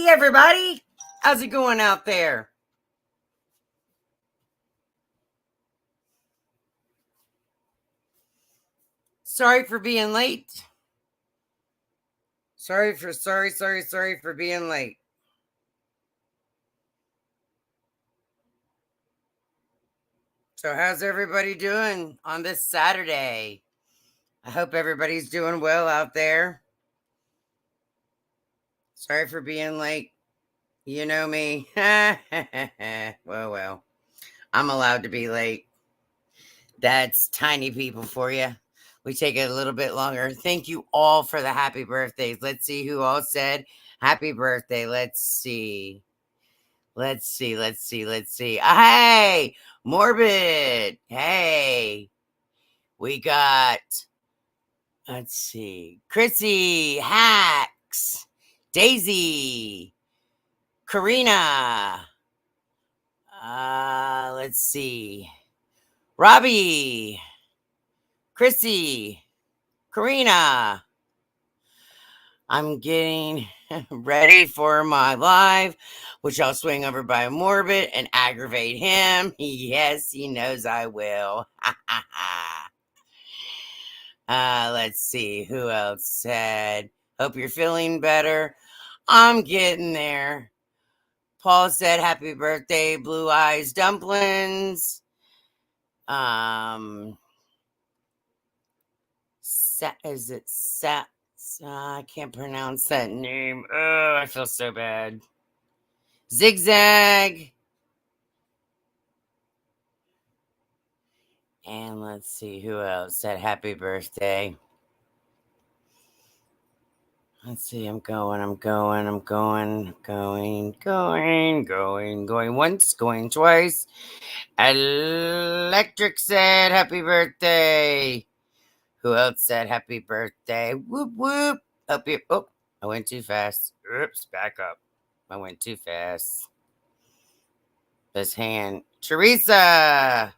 everybody. How's it going out there? Sorry for being late. Sorry for being late. So how's everybody doing on this Saturday? I hope everybody's doing well out there. Sorry for being late. You know me. Well. I'm allowed to be late. That's tiny people for you. We take it a little bit longer. Thank you all for the happy birthdays. Let's see who all said happy birthday. Let's see. Hey, Morbid. Hey, we got, let's see, Chrissy, Hacks, Daisy, Karina. Let's see, Robbie, Chrissy, Karina. I'm getting ready for my live, which I'll swing over by Morbid and aggravate him. Yes, he knows I will. Let's see who else said, hope you're feeling better. I'm getting there. Paul said, happy birthday, Blue Eyes Dumplings. Is it Sat? I can't pronounce that name. Oh, I feel so bad. Zigzag. And let's see who else said happy birthday. Let's see, I'm going once, going twice. Electric said happy birthday. Who else said happy birthday? Whoop, whoop. Up here. Oh, I went too fast. Oops, back up. I went too fast. This hand. Teresa.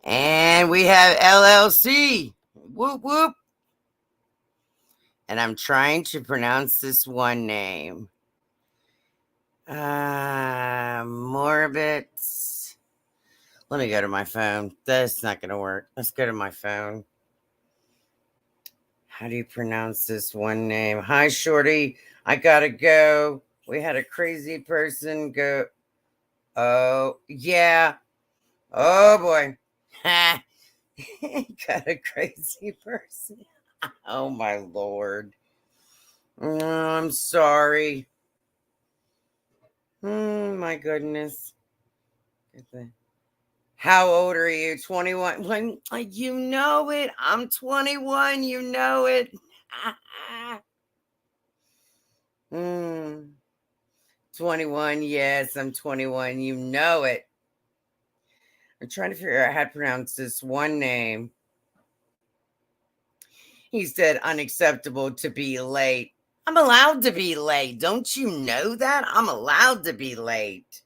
And we have LLC. Whoop, whoop. And I'm trying to pronounce this one name. Morbid. Let me go to my phone. That's not going to work. Let's go to my phone. How do you pronounce this one name? Hi, Shorty. I got to go. We had a crazy person go. Oh, yeah. Oh, boy. Ha. Got a crazy person. Oh, my Lord. Oh, I'm sorry. My goodness. How old are you? 21. You know it. I'm 21. You know it. 21. Yes, I'm 21. You know it. I'm trying to figure out how to pronounce this one name. He said unacceptable to be late. I'm allowed to be late. Don't you know that? I'm allowed to be late.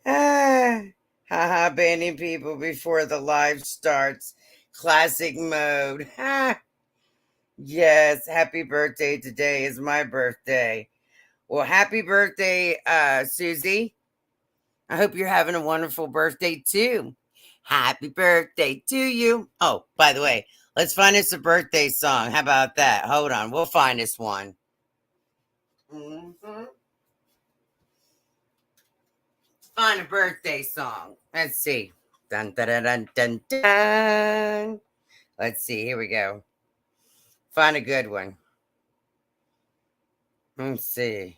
Haha, banning people before the live starts. Classic mode. Yes, happy birthday. Today is my birthday. Well, happy birthday, Susie. I hope you're having a wonderful birthday too. Happy birthday to you. Oh, by the way, let's find us a birthday song. How about that? Hold on, we'll find us one. Find a birthday song. Let's see. Dun dun dun dun dun dun. Let's see. Here we go. Find a good one. Let's see.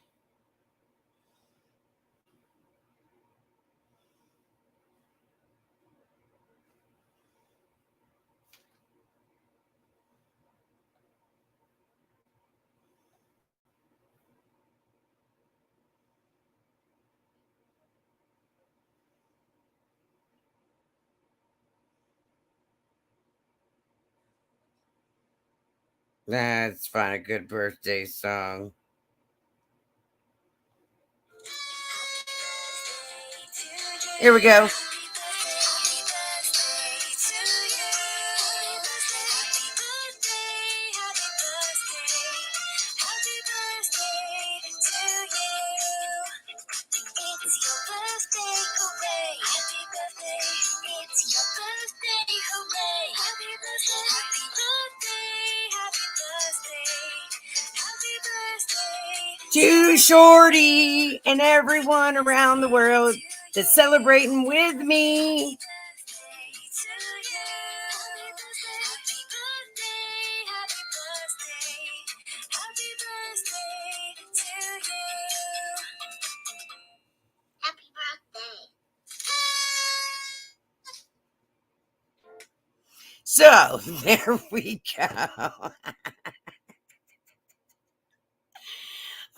Let's find a good birthday song. Here we go. to Shorty and everyone around the world that's celebrating with me. So there we go.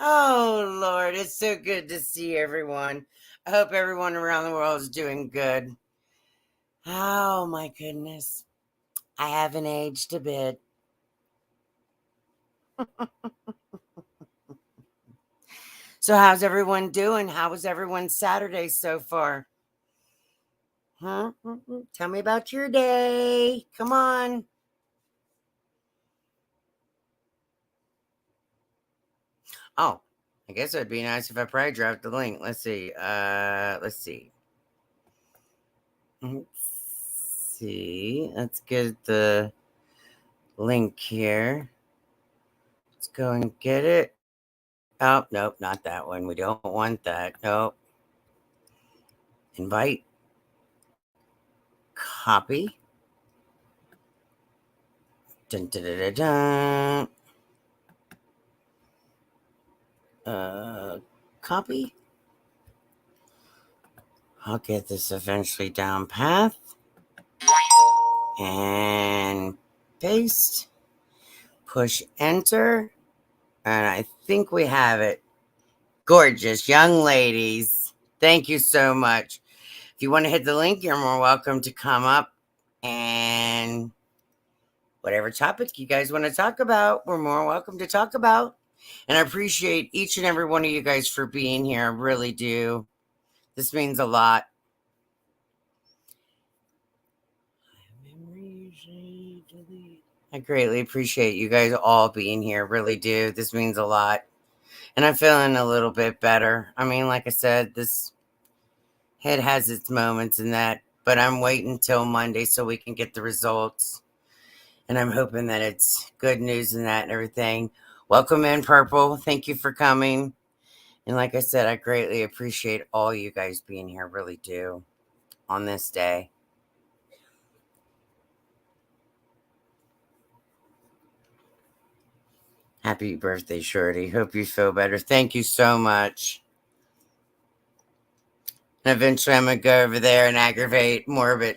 Oh, Lord, it's so good to see everyone. I hope everyone around the world is doing good. Oh, my goodness. I haven't aged a bit. So, how's everyone doing? How was everyone's Saturday so far? Huh? Tell me about your day. Come on. Oh, I guess it'd be nice if I probably dropped the link. Let's see. Let's see. Let's get the link here. Let's go and get it. Oh, nope, not that one. We don't want that. Nope. Invite. Copy. Dun, dun, dun, dun, dun. Copy. I'll get this eventually down path. And paste. Push enter. And I think we have it. Gorgeous young ladies. Thank you so much. If you want to hit the link, you're more welcome to come up and whatever topic you guys want to talk about, we're more welcome to talk about. And I appreciate each and every one of you guys for being here. I really do. This means a lot. I greatly appreciate you guys all being here. Really do. This means a lot. And I'm feeling a little bit better. I mean, like I said, this head has its moments in that, but I'm waiting till Monday so we can get the results. And I'm hoping that it's good news in that and everything. Welcome in, Purple. Thank you for coming. And like I said, I greatly appreciate all you guys being here. Really do. On this day. Happy birthday, Shorty. Hope you feel better. Thank you so much. And eventually I'm going to go over there and aggravate Morbid.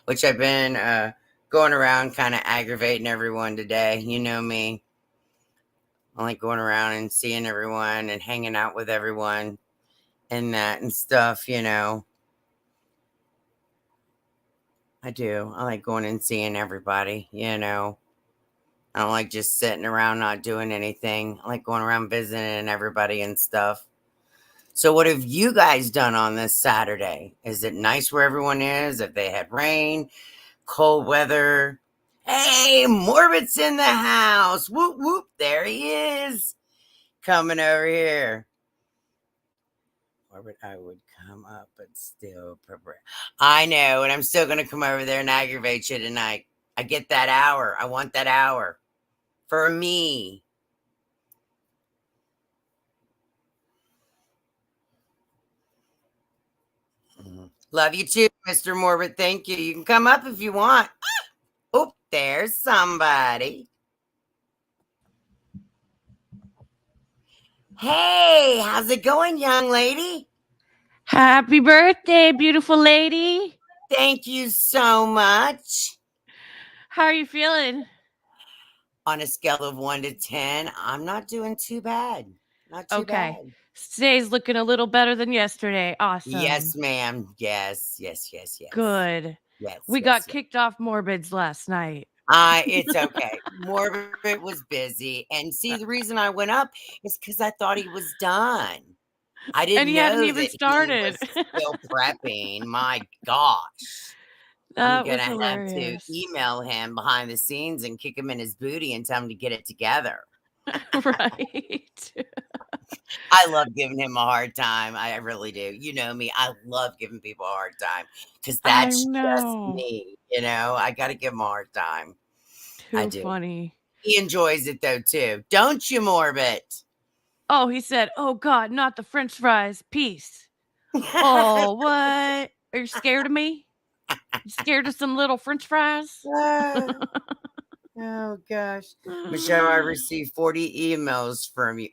Which I've been going around kind of aggravating everyone today. You know me. I like going around and seeing everyone and hanging out with everyone and that and stuff, you know. I do. I like going and seeing everybody, you know. I don't like just sitting around not doing anything. I like going around visiting everybody and stuff. So what have you guys done on this Saturday? Is it nice where everyone is? If they had rain, cold weather? Hey, Morbid's in the house. Whoop, whoop. There he is. Coming over here. Morbid, I would come up, but still prepare. I know, and I'm still going to come over there and aggravate you tonight. I get that hour. I want that hour. For me. Love you too, Mr. Morbid. Thank you. You can come up if you want. Oh, there's somebody. Hey, how's it going, young lady? Happy birthday, beautiful lady. Thank you so much. How are you feeling? On a scale of 1 to 10, I'm not doing too bad. Not too Okay. bad. Today's looking a little better than yesterday. Awesome. Yes, ma'am. Yes. Good. Yes. We got kicked off Morbids last night. It's okay. Morbid was busy. And see, the reason I went up is because I thought he was done. I didn't And he hadn't know even that he started. was still prepping. My gosh. I'm That going was to have to hilarious. email him behind the scenes and kick him in his booty and tell him to get it together. Right. I love giving him a hard time. I really do. You know me. I love giving people a hard time because I that's just know. me. You know, I got to give him a hard time. I Too do. funny. He enjoys it though too, don't you, Morbid? Oh, he said, "Oh God, not the French fries. Peace." Oh, what? Are you scared of me? You scared of some little French fries? Oh gosh. Michelle, I received 40 emails from you.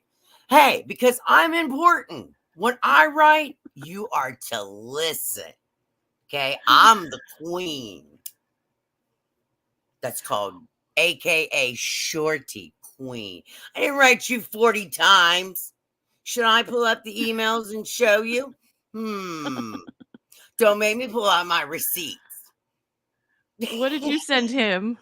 Hey, because I'm important. When I write, you are to listen. Okay. I'm the queen. That's called AKA-SHORTIE queen. I didn't write you 40 times. Should I pull up the emails and show you? Don't make me pull out my receipts. What did you send him?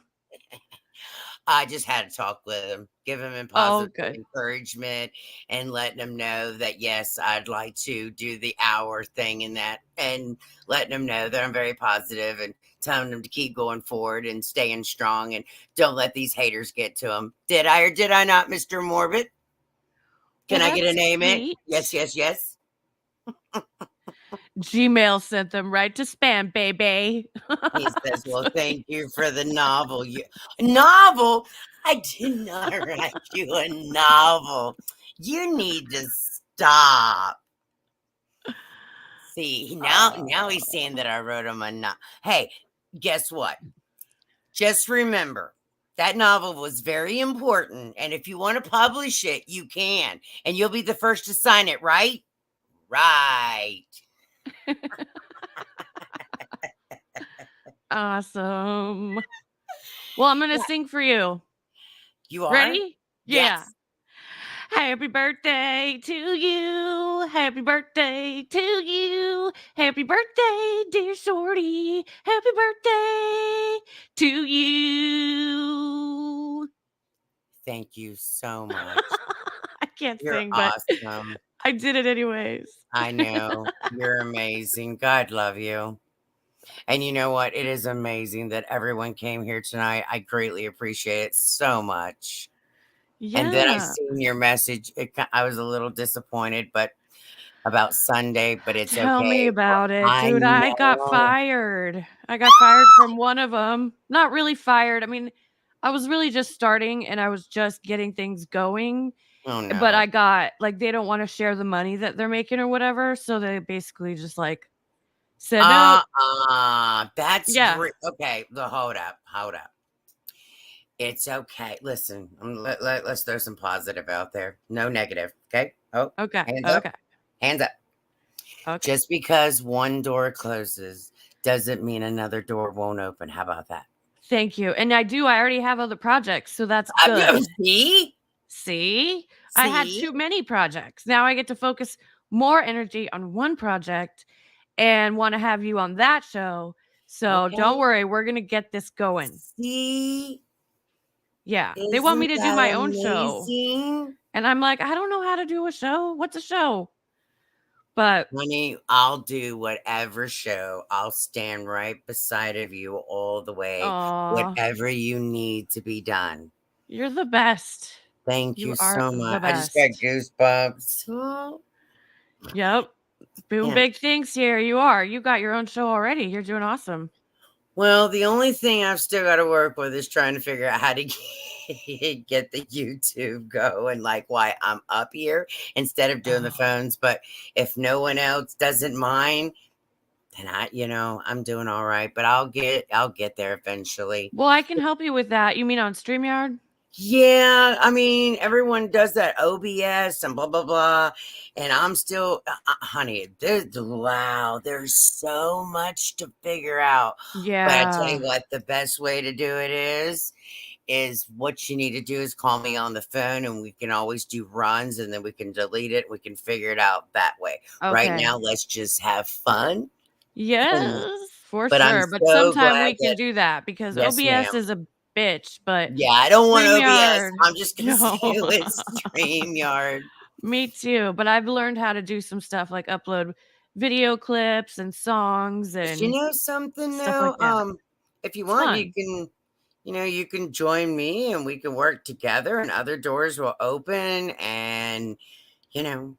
I just had to talk with him, give him Oh, positive good. encouragement and letting him know that, yes, I'd like to do the hour thing and that, and letting him know that I'm very positive and telling him to keep going forward and staying strong and don't let these haters get to him. Did I or did I not, Mr. Morbid? Can Well, I get a that's name it? sweet. Yes, yes, yes. Gmail sent them right to spam, baby. He says, well, thank you for the novel. Novel? I did not write you a novel. You need to stop. See, now he's saying that I wrote him a novel. Hey, guess what? Just remember, that novel was very important. And if you want to publish it, you can. And you'll be the first to sign it, right? Right. Awesome. Well, I'm going to sing for you. You are? Ready? Yeah. Yes. Happy birthday to you. Happy birthday to you. Happy birthday, dear Shorty. Happy birthday to you. Thank you so much. I can't You're sing, but awesome. I did it anyways. I know. You're amazing. God love you. And you know what? It is amazing that everyone came here tonight. I greatly appreciate it so much. And then I Yeah. seen your message. I was a little disappointed, but about Sunday, but it's Tell me okay. about it, I dude. I got know. fired. I got fired from one of them. Not really fired. I mean, I was really just starting and I was just getting things going. Oh But no. I got like they don't want to share the money that they're making or whatever. So they basically just like said, nope. That's Yeah. great. Okay, hold up, hold up. It's okay. Listen, let's throw some positive out there. No negative. Okay. Oh, Okay. hands up. Okay. Hands up. Okay. Just because one door closes doesn't mean another door won't open. How about that? Thank you. And I already have other projects. So that's good. See? See, I had See? too many projects. Now I get to focus more energy on one project and want to have you on that show. So don't Okay. worry, we're going to get this going. See? Yeah. They want me Isn't to do that my own show. amazing? And I'm like, I don't know how to do a show. What's a show? But Honey, I'll do whatever show. I'll stand right beside of you all the way. oh, Whatever you need to be done. you're the best. Thank You you are so the much. I just got best. goosebumps. Oh, Yep. Doing yeah. big things here. You are. You got your own show already. You're doing awesome. Well, the only thing I've still got to work with is trying to figure out how to get the YouTube going, like why I'm up here instead of doing the Oh. phones. But if no one else doesn't mind, then I'm doing all right. But I'll get there eventually. Well, I can help you with that. You mean on StreamYard? Yeah, I mean, everyone does that OBS and blah blah blah, and I'm still, honey. There's so much to figure out. But I tell you Yeah. what, the best way to do it is what you need to do is call me on the phone, and we can always do runs, and then we can delete it. We can figure it out that way. Right Okay. now, let's just have fun. Yes, for But I'm sure. But so sometime glad we can that do that because yes, OBS ma'am. is a bitch, but Yeah, I don't want OBS. StreamYard, I'm just gonna no. say with StreamYard. Me too. But I've learned how to do some stuff like upload video clips and songs But you and know something stuff like though? that. If you It's want, fun. you can join me and we can work together and other doors will open and you know,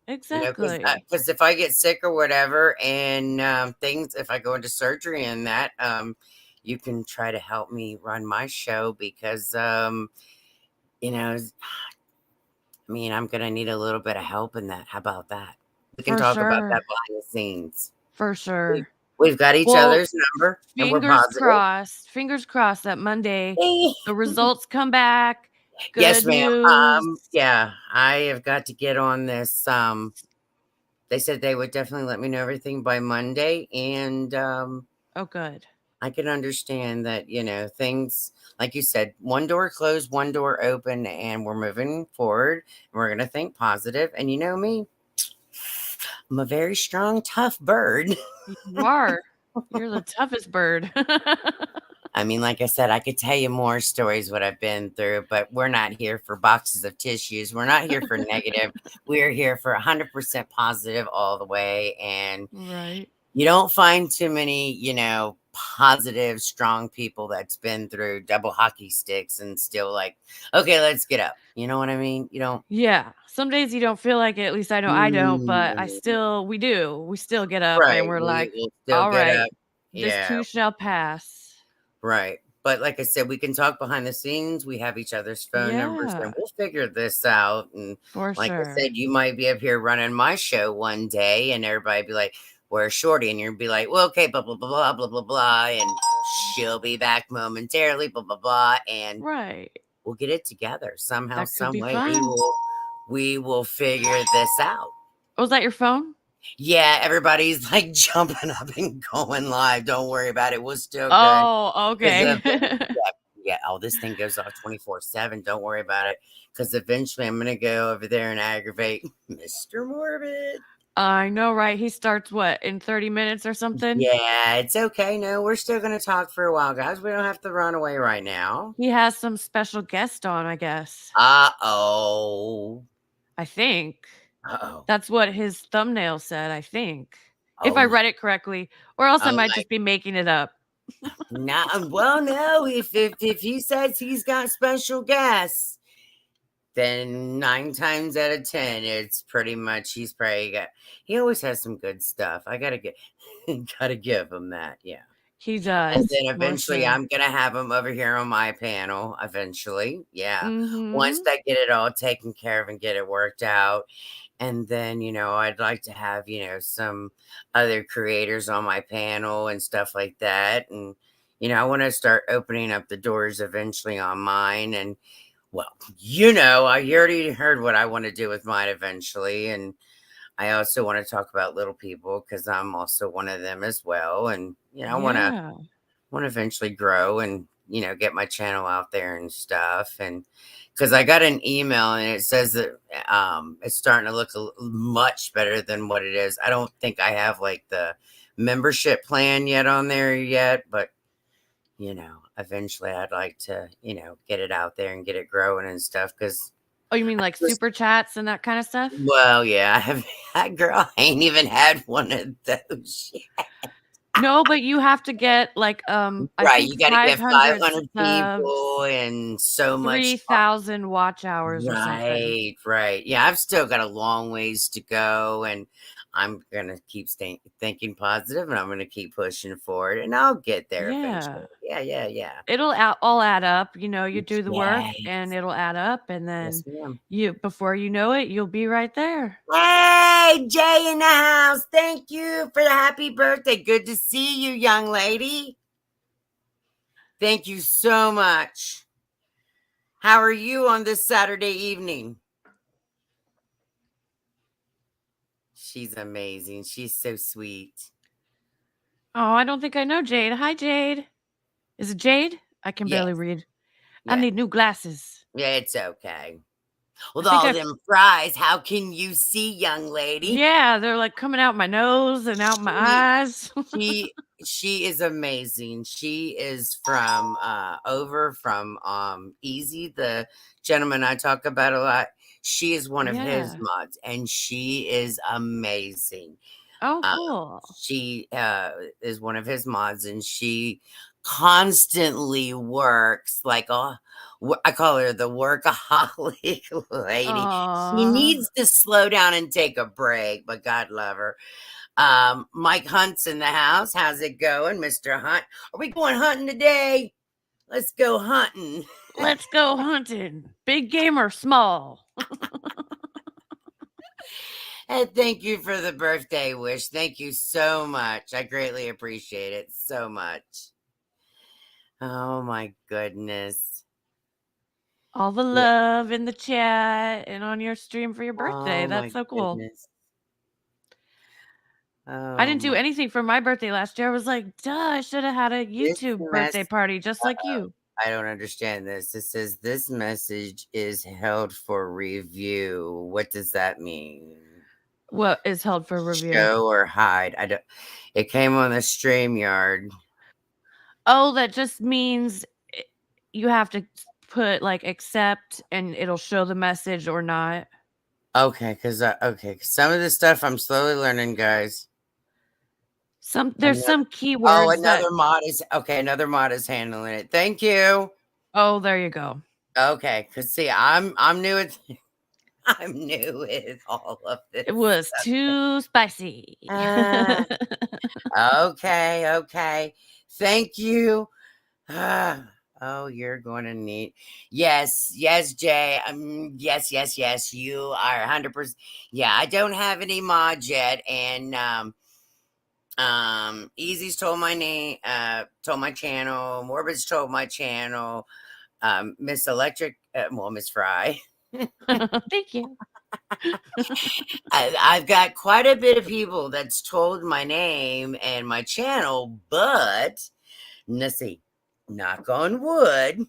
Exactly. because if I get sick or whatever and things, if I go into surgery and that, you can try to help me run my show because you know, I mean, I'm gonna need a little bit of help in that. How about that? We can For talk about that sure. behind the scenes. For We, sure. we've got each Well, other's number, and we're fingers positive. crossed. Fingers crossed that Monday the results come back. Yes, Good ma'am. news. Yeah, I have got to get on this. They said they would definitely let me know everything by Monday, and Oh, good. I can understand that, things, like you said, one door closed, one door open, and we're moving forward. And we're gonna think positive. And you know me, I'm a very strong, tough bird. You are. You're the toughest bird. I mean, like I said, I could tell you more stories what I've been through, but we're not here for boxes of tissues. We're not here for negative. We're here for 100% positive all the way. And Right. you don't find too many, positive, strong people that's been through double hockey sticks and still like, okay, let's get up. You know what I mean? You don't. Yeah. Some days you don't feel like it, at least I know I don't, but Mm, we do. We still get up and right. we're We like, will still "All get right, up. this Yeah. too shall pass." Right. But like I said, we can talk behind the scenes. We have each other's phone numbers and Yeah, we'll figure this out. And for like I sure. said, you might be up here running my show one day and everybody be like, "Where's Shorty?" And you'll be like, "Well, okay, blah, blah, blah, blah, blah, blah, blah." And she'll be back momentarily, blah, blah, blah. And Right. we'll get it together somehow, That could some be way. fun. We will figure this out. Oh, is that your phone? Yeah, everybody's like jumping up and going live. Don't worry about it. We're still good. Oh, Because okay. yeah. Oh, this thing goes off 24/7. Don't worry about it. Because eventually I'm gonna go over there and aggravate Mr. Morbid. I know, right? He starts what, in 30 minutes or something? Yeah, it's okay. No, we're still gonna talk for a while, guys. We don't have to run away right now. He has some special guest on, I guess. Uh-oh. I think. Uh-oh. That's what his thumbnail said, I think. If I Oh, read it correctly, or else I oh might my. just be making it up. No, well, no. If he says he's got special guests, then 9 times out of 10, it's pretty much he's probably got. He always has some good stuff. I gotta get, gotta give him that. Yeah. He And does, then for eventually sure. I'm gonna have him over here on my panel eventually. Yeah. Once Mhm. I get it all taken care of and get it worked out. And then, I'd like to have, some other creators on my panel and stuff like that. And, I want to start opening up the doors eventually on mine. And well, I already heard what I want to do with mine eventually. And I also want to talk about little people because I'm also one of them as well. And, I Yeah. want to eventually grow and, get my channel out there and stuff. And because I got an email and it says that it's starting to look much better than what it is. I don't think I have like the membership plan yet on there yet, but eventually I'd like to, get it out there and get it growing and stuff. Because Oh, you mean like super chats and that kinda stuff? well, yeah, I have girl, I ain't even had one of those yet. No, but you have to get, like, I Right, think you gotta get 500 500 subs, people and so much. 3,000 watch hours or something. Right, right. Yeah, I've still got a long ways to go, and I'm gonna keep thinking positive, and I'm gonna keep pushing forward, and I'll get there eventually. Yeah. Yeah, yeah, yeah. It'll all add up, you do the work and Yes, it'll add up, and yes, then ma'am. before you know it, you'll be right there. Hey, Jay in the house. Thank you for the happy birthday. Good to see you, young lady. Thank you so much. How are you on this Saturday evening? She's amazing. She's so sweet. Oh, I don't think I know Jade. Hi, Jade. Is it Jade? I can barely Yes. read. I Yeah. need new glasses. Yeah, it's okay. I With think all I've them fries, how can you see, young lady? Yeah, they're, like, coming out my nose and out my She eyes. she she is amazing. She is from over from Easy, the gentleman I talk about a lot. She is one of his Yeah. mods and she is amazing. Oh, Uh, cool. she is one of his mods, and she constantly works like I call her the workaholic lady. She Aw. needs to slow down and take a break, but God love her. Mike Hunt's in the house. How's it going, Mr. Hunt? Are we going hunting today? Let's go hunting. Let's go hunting. Big game or small? And thank you for the birthday wish. Thank you so much. I greatly appreciate it so much. Oh my goodness. All the Yeah. love in the chat and on your stream for your birthday. Oh That's my so cool. goodness. I Oh didn't do my. anything for my birthday last year. I was like, duh, I should have had a This YouTube birthday mess. party just like you. I don't understand this. It says this message is held for review. What does that mean? What is held for review? Show or hide? I don't. It came on the StreamYard. Oh, that just means you have to put like accept and it'll show the message or not. Okay, because some of this stuff I'm slowly learning, guys. There's some Oh, keywords that another mod is handling it. Thank you. oh, there you go. Okay, because see, I'm new at I'm new with all of this. It was too spicy. Okay. Thank you. Oh, you're going to need. Yes, Jay. Yes. You are 100%. Yeah, I don't have any mods yet, and Easy's told my name, told my channel. Morbid's told my channel. Miss Electric, Miss Fry. Thank you. I've got quite a bit of people that's told my name and my channel, but let's see, knock on wood,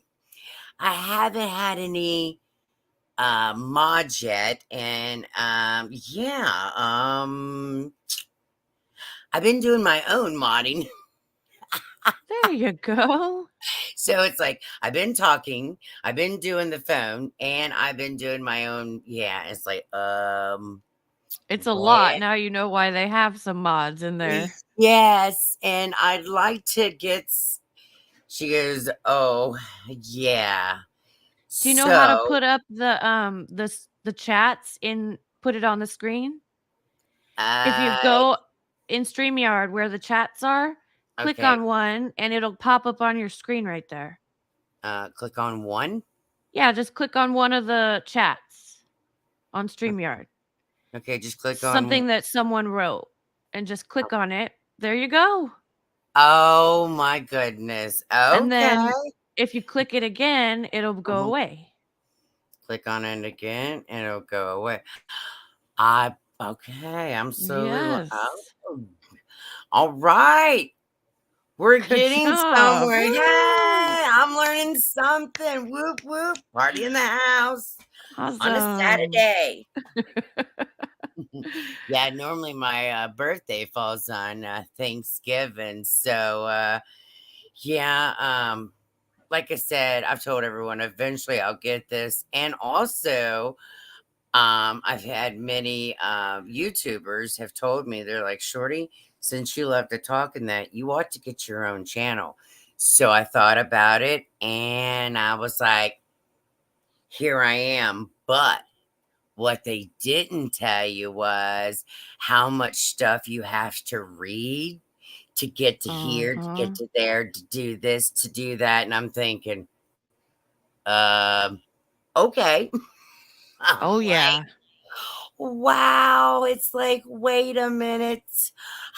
I haven't had any mods yet, and I've been doing my own modding. There you go. So it's like I've been talking, I've been doing the phone, and I've been doing my own. Yeah, it's like It's a lot. Now you know why they have some mods in there. Yes, and I'd like to get. She goes, oh yeah. Do you know how to put up the chats in? Put it on the screen. If you go in StreamYard where the chats are, click on one, and it'll pop up on your screen right there. Click on one. Yeah, just click on one of the chats on StreamYard. Okay, just click on something that someone wrote, and just click on it. There you go. Oh my goodness. Okay. And then if you click it again, it'll go away. Click on it again, and it'll go away. Okay. I'm slowly. Yes. All right. We're Good getting job. somewhere. Yay! I'm learning something. Whoop whoop. Party in the house. Awesome. On a Saturday. Yeah, normally my birthday falls on Thanksgiving. So like I said, I've told everyone eventually I'll get this. And also, I've had many YouTubers have told me, they're like, Shorty, since you love to talk and that, you ought to get your own channel. So I thought about it, and I was like, here I am. But what they didn't tell you was how much stuff you have to read to get to here, to get to there, to do this, to do that. And I'm thinking, okay. Oh, yeah. Wow. It's like, wait a minute. It's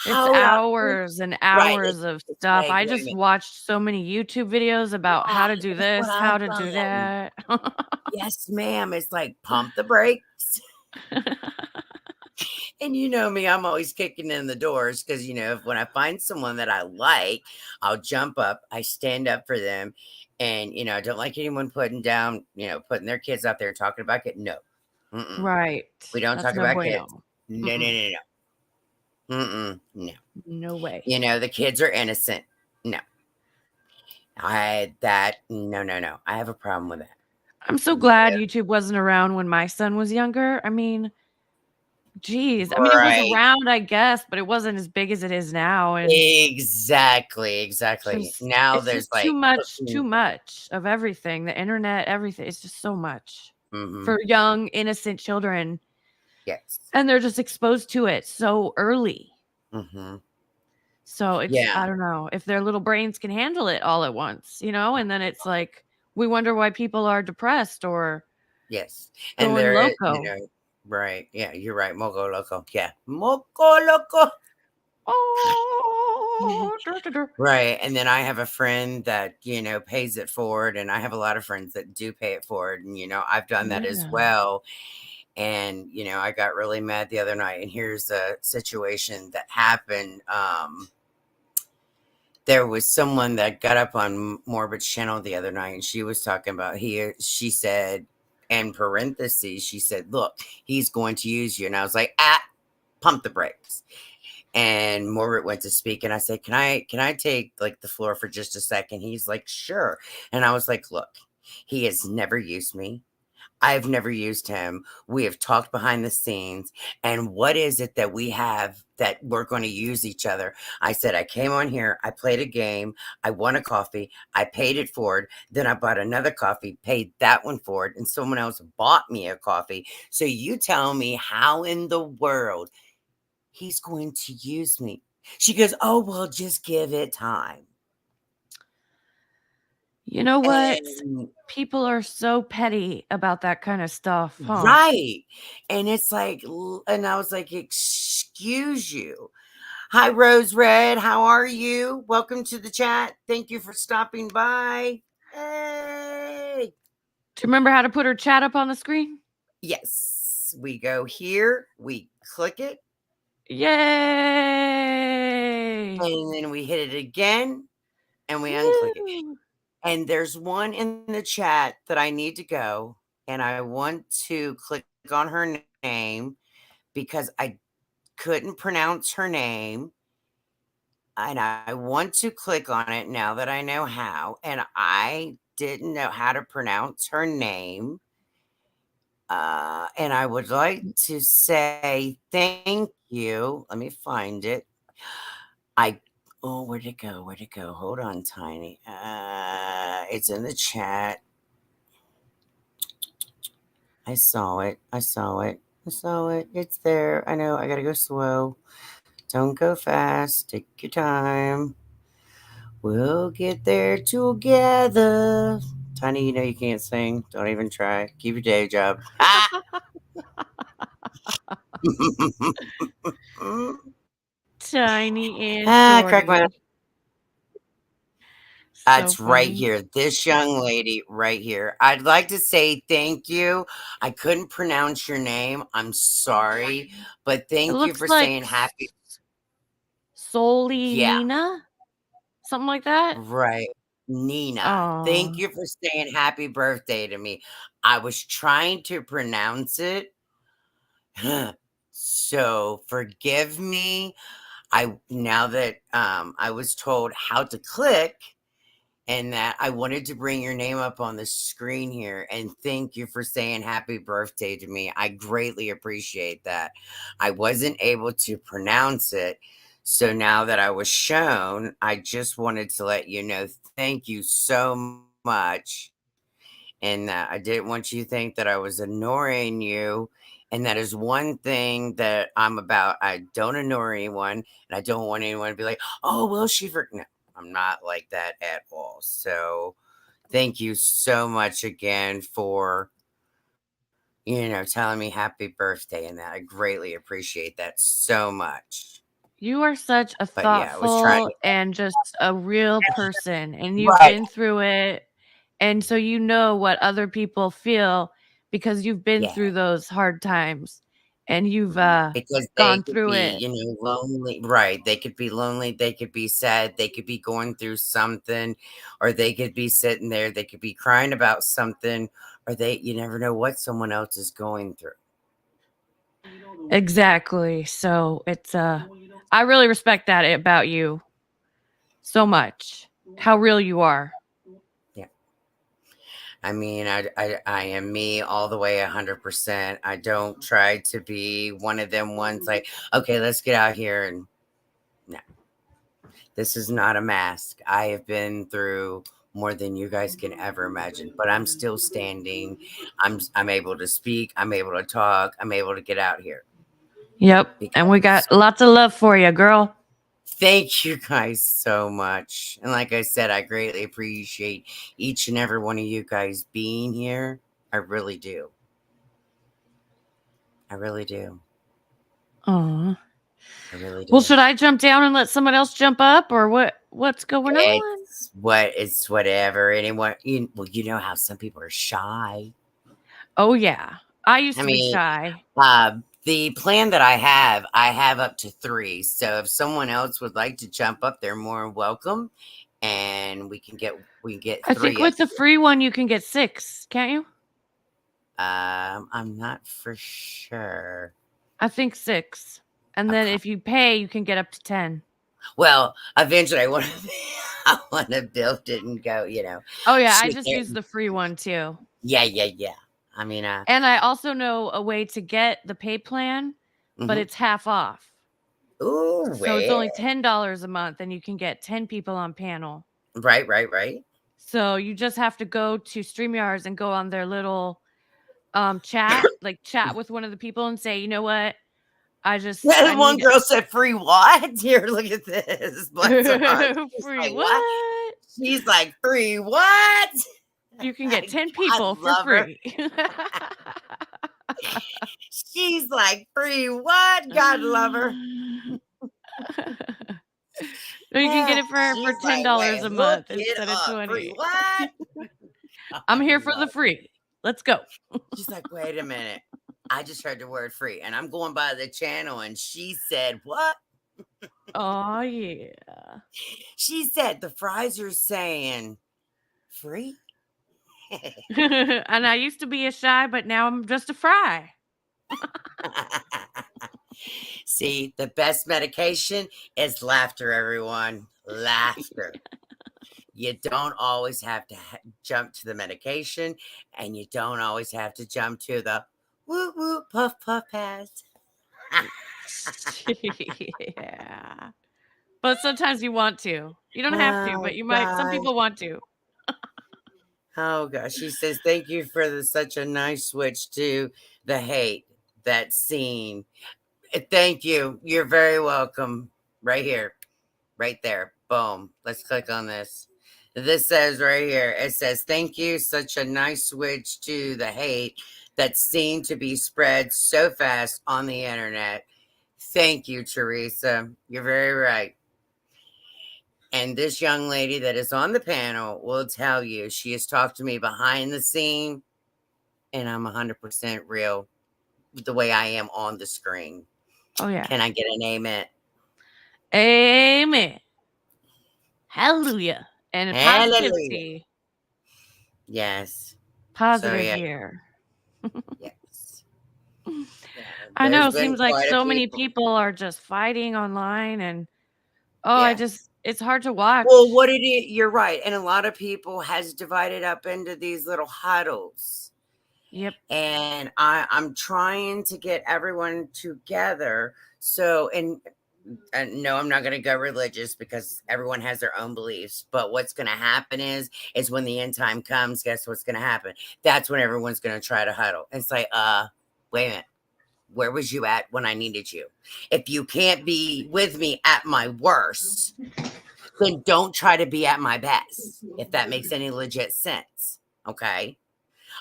hours and hours of stuff. Like, I just watched so many YouTube videos about how to do this, how to do that. Yes, ma'am. It's like, pump the brakes. And you know me, I'm always kicking in the doors because, when I find someone that I like, I'll jump up, I stand up for them. And, I don't like anyone putting down, putting their kids out there talking about it. No. Mm-mm. Right. We don't talk about kids. No. No. No way. The kids are innocent. No. No. I have a problem with that. I'm so glad YouTube wasn't around when my son was younger. I mean, geez. I mean, it was around, I guess, but it wasn't as big as it is now. And exactly. Now there's like too much of everything. The internet, everything. It's just so much for young, innocent children. Yes. And they're just exposed to it so early. So it's, I don't know if their little brains can handle it all at once, and then it's like, we wonder why people are depressed or Yes. And going there, loco. right. Yeah, you're right. Moco loco. Yeah. Moco loco. Oh, dur, dur, dur. Right. And then I have a friend that, pays it forward. And I have a lot of friends that do pay it forward. And, I've done that as Yeah. well. And, I got really mad the other night. And here's a situation that happened. There was someone that got up on Morbid's channel the other night, and she was talking about she said, in parentheses, she said, look, he's going to use you. And I was like, pump the brakes. And Morbid went to speak, and I said, can I take like the floor for just a second? He's like, sure. And I was like, look, he has never used me. I've never used him. We have talked behind the scenes. And what is it that we have that we're going to use each other? I said, I came on here. I played a game. I won a coffee. I paid it forward. Then I bought another coffee, paid that one forward. And someone else bought me a coffee. So you tell me how in the world he's going to use me. She goes, oh, well, just give it time. You know what? And People are so petty about that kind of stuff, huh? right. And it's like, and I was like, excuse you. Hi, Rose Red. How are you? Welcome to the chat. Thank you for stopping by. Hey. Do you remember how to put her chat up on the screen? Yes. We go here. We click it. Yay. And then we hit it again. And we unclick it. And there's one in the chat that I need to go. And I want to click on her name because I couldn't pronounce her name. And I want to click on it now that I know how. And I didn't know how to pronounce her name. And I would like to say thank you. Let me find it. Where'd it go? Where'd it go? Hold on, Tiny. It's in the chat. I saw it. I saw it. I saw it. It's there. I know. I gotta go slow. Don't go fast. Take your time. We'll get there together. Tiny, you know you can't sing. Don't even try. Keep your day job. Tiny and Shorty. Crack my. So It's right funny. here. This young lady right here. I'd like to say thank you. I couldn't pronounce your name. I'm sorry. But thank you for saying happy. Soli Yeah. Nina? Something like that? Right. Nina. Oh. Thank you for saying happy birthday to me. I was trying to pronounce it. So forgive me. Now that I was told how to click and that I wanted to bring your name up on the screen here, and thank you for saying happy birthday to me. I greatly appreciate that. I wasn't able to pronounce it. So now that I was shown, I just wanted to let you know, thank you so much. And I didn't want you to think that I was ignoring you. And that is one thing that I'm about. I don't ignore anyone, and I don't want anyone to be like, oh, well, no, I'm not like that at all. So thank you so much again for, telling me happy birthday and that. I greatly appreciate that so much. You are such a But yeah, I was trying thoughtful and just a real person, and you've right. been through it, and so you know what other people feel because you've been Yeah. through those hard times, and you've Because they gone could through be, it. lonely. Right. They could be lonely. They could be sad. They could be going through something, or they could be sitting there. They could be crying about something, or you never know what someone else is going through. Exactly. So it's I really respect that about you so much. How real you are. Yeah. I mean, I am me all the way 100%. I don't try to be one of them ones like, okay, let's get out here and no. This is not a mask. I have been through more than you guys can ever imagine, but I'm still standing. I'm able to speak. I'm able to talk. I'm able to get out here. Yep. And we got lots of love for you, girl. Thank you guys so much. And like I said, I greatly appreciate each and every one of you guys being here. I really do. I really do. Aw. I really do. Well, should I jump down and let someone else jump up, or what's going on? It's whatever. Anyone, you know how some people are shy. Oh yeah. I used to be shy. The plan that I have up to 3. So if someone else would like to jump up, they're more welcome. And we can get 3. I think with the free one you can get 6, can't you? I'm not for sure. I think 6. And then if you pay, you can get up to 10. Well, eventually I want to build it and go, Oh yeah, I just use the free one too. Yeah. I mean, and I also know a way to get the pay plan, but it's half off. Ooh, so it's only $10 a month, and you can get 10 people on panel. Right. So you just have to go to StreamYards and go on their little chat, like chat with one of the people and say, you know what? One girl said free what? Here, look at this. Free like, what? She's like, free what? You can get 10 people for free. She's like, free what? God love her. No, you can get it for $10 a month instead of 20. Free what? I'm here for the free. Let's go. She's like, wait a minute. I just heard the word free, and I'm going by the channel, and she said, what? Oh, yeah. She said, the fries are saying free. And I used to be a shy, but now I'm just a fry. See, the best medication is laughter, everyone. Laughter. You don't always have to jump to the medication, and you don't always have to jump to the woo woo puff puff pass. Yeah. But sometimes you want to. You don't have to, but you might. Some people want to. Oh gosh, she says, thank you for such a nice switch to the hate, that scene. Thank you. You're very welcome. Right here. Right there. Boom. Let's click on this. This says right here, it says, thank you. Such a nice switch to the hate that seemed to be spread so fast on the internet. Thank you, Teresa. You're very right. And this young lady that is on the panel will tell you, she has talked to me behind the scene, and I'm 100% real the way I am on the screen. Oh, yeah. Can I get an amen? Amen. Hallelujah. And positivity. Yes. Positive here. Yes. I know. It seems like so many people are just fighting online, and it's hard to watch. Well, you're right. And a lot of people has divided up into these little huddles. Yep. And I'm trying to get everyone together. So, and no, I'm not going to go religious because everyone has their own beliefs. But what's going to happen is when the end time comes, guess what's going to happen? That's when everyone's going to try to huddle. And it's like, wait a minute. Where was you at when I needed you? If you can't be with me at my worst, then don't try to be at my best, if that makes any legit sense. Okay?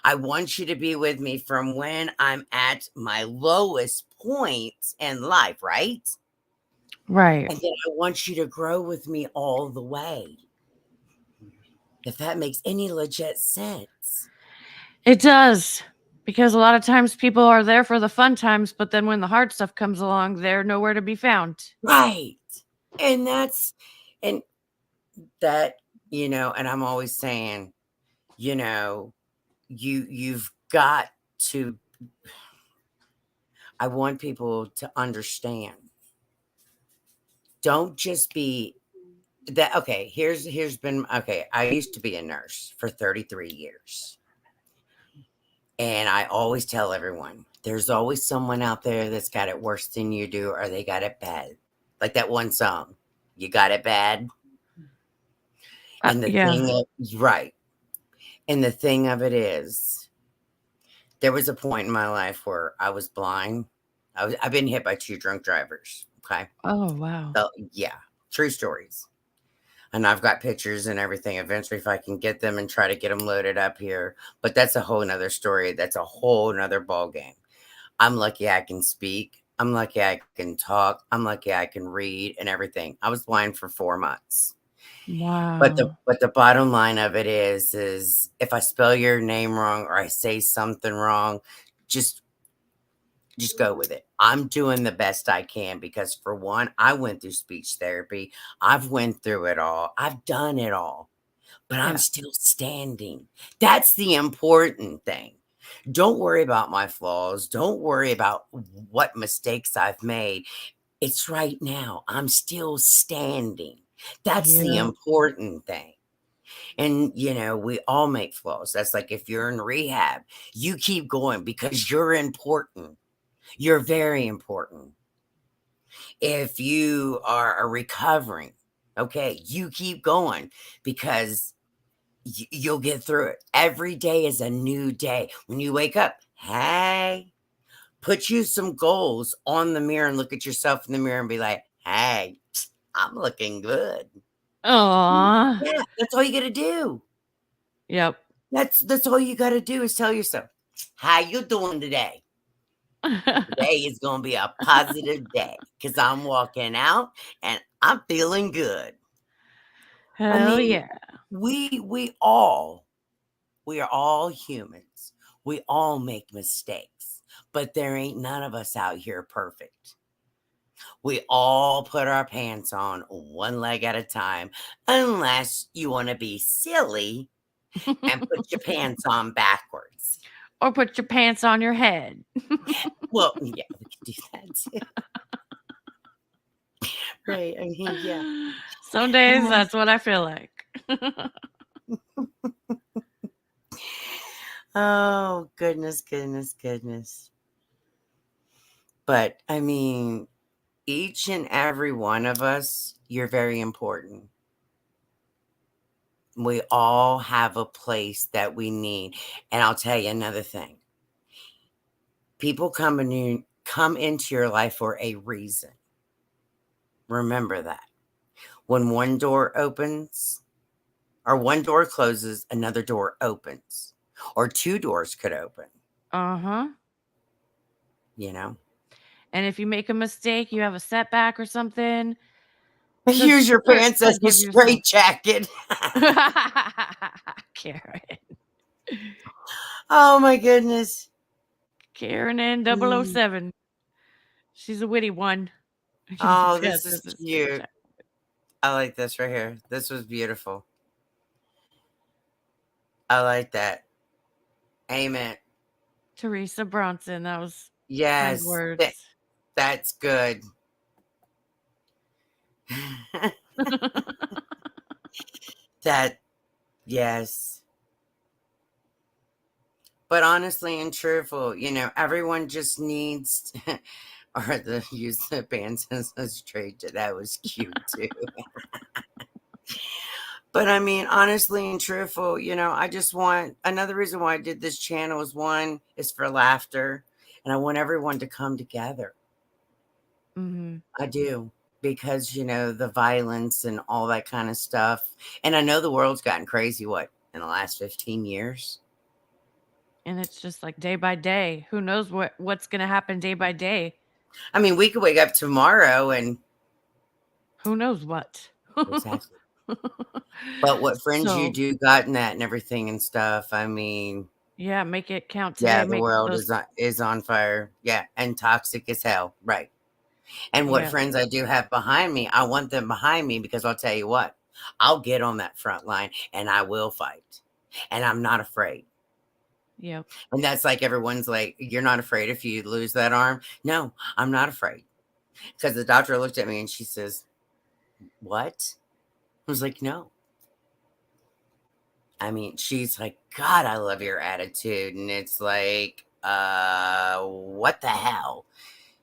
I want you to be with me from when I'm at my lowest point in life, right? Right. And then I want you to grow with me all the way. If that makes any legit sense. It does. Because a lot of times people are there for the fun times, but then when the hard stuff comes along, they're nowhere to be found. Right. And and I'm always saying, you've got to, I want people to understand. Don't just be that. Okay. I used to be a nurse for 33 years. And I always tell everyone, there's always someone out there that's got it worse than you do, or they got it bad. Like that one song, you got it bad. And right. And the thing of it is, there was a point in my life where I was blind. I've been hit by 2 drunk drivers. Okay. Oh, wow. So yeah, True stories. And I've got pictures and everything eventually if I can get them and try to get them loaded up here. But that's a whole nother story. That's a whole nother ball game. I'm lucky I can speak. I'm lucky I can talk. I'm lucky I can read and everything. I was blind for 4 months. But Wow. the bottom line of it is if I spell your name wrong or I say something wrong, just go with it. I'm doing the best I can because for one, I went through speech therapy. I've went through it all. I've done it all. But I'm Yeah. still standing. That's the important thing. Don't worry about my flaws. Don't worry about what mistakes I've made. It's right now. I'm still standing. That's the Yeah. important thing. And, we all make flaws. That's like if you're in rehab, you keep going because you're important. You're very important. If you are recovering, okay, you keep going because you'll get through it. Every day is a new day. When you wake up, hey, put you some goals on the mirror and look at yourself in the mirror and be like, hey, I'm looking good. Aw. Yeah, that's all you got to do. Yep. That's all you got to do is tell yourself, how you doing today? Today is going to be a positive day because I'm walking out and I'm feeling good. I Hell mean, yeah. we are all humans. We all make mistakes, but there ain't none of us out here perfect. We all put our pants on one leg at a time, unless you want to be silly and put your pants on backwards. Or put your pants on your head. Well, yeah, we can do that too. Right. I mean, yeah. Some days that's what I feel like. Oh, goodness, goodness, goodness. But I mean, each and every one of us, you're very important. We all have a place that we need. And I'll tell you another thing. People come into your life for a reason. Remember that. When one door opens or one door closes, another door opens. Or 2 doors could open. Uh-huh. You know? And if you make a mistake, you have a setback or something, just Use your pants as a forgive yourself. straight jacket. Karen. Oh my goodness. Karen N Mm. 007. She's a witty one. Use your Oh, this pants is as a straight cute. jacket. I like this right here. This was beautiful. I like that. Amen. Teresa Bronson. That was kind Yes, words. that's good. That, yes. But honestly and truthful, everyone just needs, or use the pants as a straight. That was cute too. But I mean, honestly and truthful, I just want another reason why I did this channel is one is for laughter, and I want everyone to come together. Mm-hmm. I do because the violence and all that kind of stuff, and I know the world's gotten crazy. What in the last 15 years? And it's just like day by day. Who knows what's going to happen day by day? I mean, we could wake up tomorrow and who knows what? exactly. But what friends you So, do got in that and everything and stuff. I mean, yeah, make it count today. yeah, the Make world those, is on fire. Yeah, and toxic as hell. Right. And what yeah, friends I do have behind me, I want them behind me because I'll tell you what, I'll get on that front line and I will fight. And I'm not afraid. yep. And that's like everyone's like, you're not afraid if you lose that arm? No, I'm not afraid. Because the doctor looked at me and she says, what? I was like, no. I mean, she's like, God, I love your attitude. And it's like, what the hell?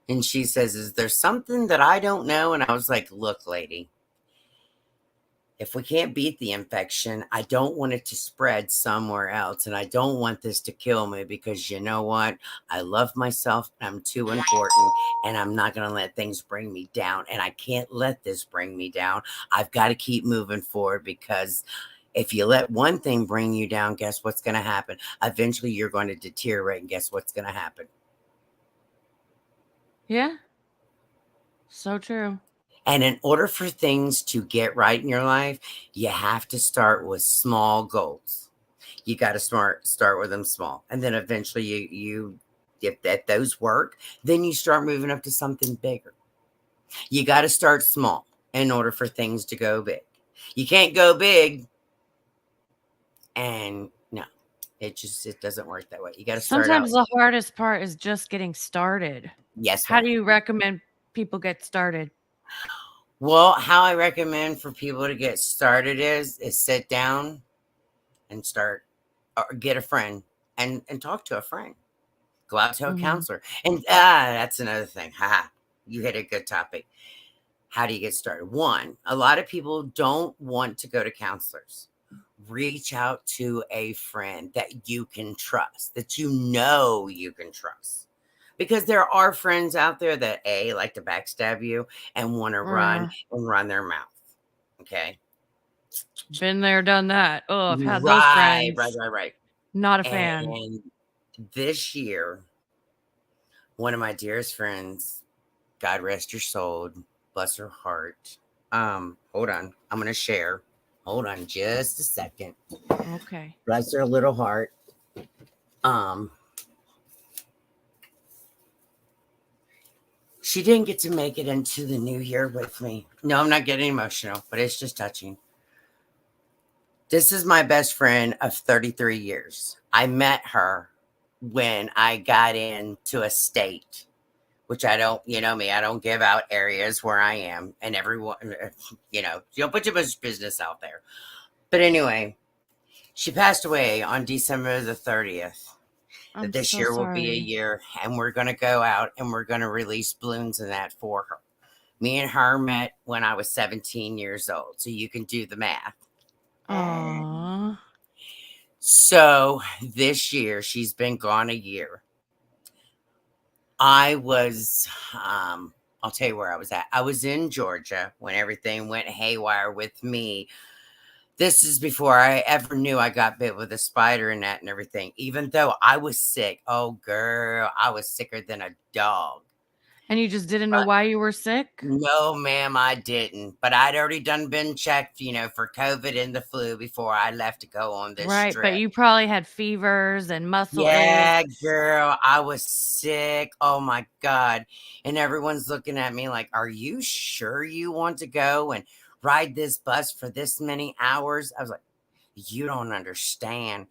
And she says, is there something that I don't know? And I was like, look, lady, if we can't beat the infection, I don't want it to spread somewhere else. And I don't want this to kill me because you know what? I love myself. I'm too important and I'm not going to let things bring me down. And I can't let this bring me down. I've got to keep moving forward because if you let one thing bring you down, guess what's going to happen? Eventually you're going to deteriorate and guess what's going to happen? Yeah. So true. And in order for things to get right in your life, you have to start with small goals. You got to start with them small, and then eventually you if that those work, then you start moving up to something bigger. You got to start small in order for things to go big. You can't go big, and no, it doesn't work that way. You got to start out. Sometimes the hardest part is just getting started. Yes, How ma'am. do you recommend people get started? Well, how I recommend for people to get started is sit down and start, or get a friend and talk to a friend. Go out to a Mhm. counselor. And that's another thing. Haha. You hit a good topic. How do you get started? One, a lot of people don't want to go to counselors. Reach out to a friend that you can trust, that you can trust. Because there are friends out there that like to backstab you and want to run and run their mouth. Okay. Been there, done that. Oh, I've had those Right. friends. Right. Not a fan. And this year, one of my dearest friends, God rest her soul, bless her heart. Hold on. I'm gonna share. Hold on just a second. Okay. Bless her little heart. Um, she didn't get to make it into the new year with me. No, I'm not getting emotional, but it's just touching. This is my best friend of 33 years. I met her when I got into a state, which I don't, you know me, I don't give out areas where I am, and everyone, you don't put too much business out there. But anyway, she passed away on December the 30th. I'm This so year will be a sorry. year, and we're going to go out and we're going to release balloons and that for her. Me and her met when I was 17 years old, so you can do the math. Aww. So this year, she's been gone a year. I was, I'll tell you where I was at. I was in Georgia when everything went haywire with me. This is before I ever knew I got bit with a spider and that and everything. Even though I was sick. Oh, girl, I was sicker than a dog. And you just didn't know why you were sick? No, ma'am, I didn't. But I'd already been checked, for COVID and the flu before I left to go on this Right, but trip. you probably had fevers and muscle Yeah, aches. girl, I was sick. Oh my God. And everyone's looking at me like, are you sure you want to go and ride this bus for this many hours? I was like, you don't understand.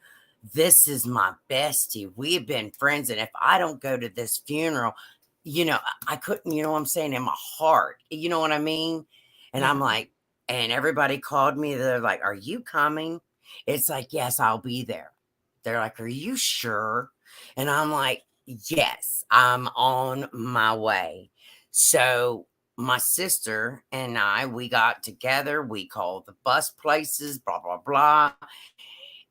This is my bestie. We've been friends. And if I don't go to this funeral, I couldn't, you know what I'm saying, in my heart. You know what I mean? And I'm Yeah. like, and everybody called me. They're like, are you coming? It's like, yes, I'll be there. They're like, are you sure? And I'm like, yes, I'm on my way. So my sister and I, we got together. We called the bus places, blah, blah, blah.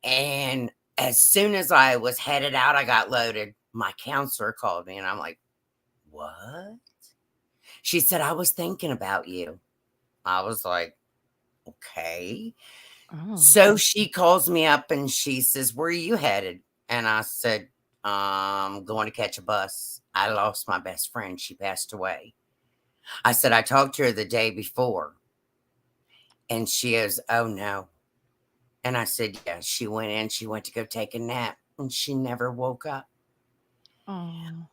And as soon as I was headed out, I got loaded. My counselor called me and I'm like, what? She said, I was thinking about you. I was like, okay. Oh. So she calls me up and she says, where are you headed? And I said, going to catch a bus. I lost my best friend. She passed away. I said, I talked to her the day before. And she goes, oh no. And I said, yeah, she went to go take a nap and she never woke up. Oh.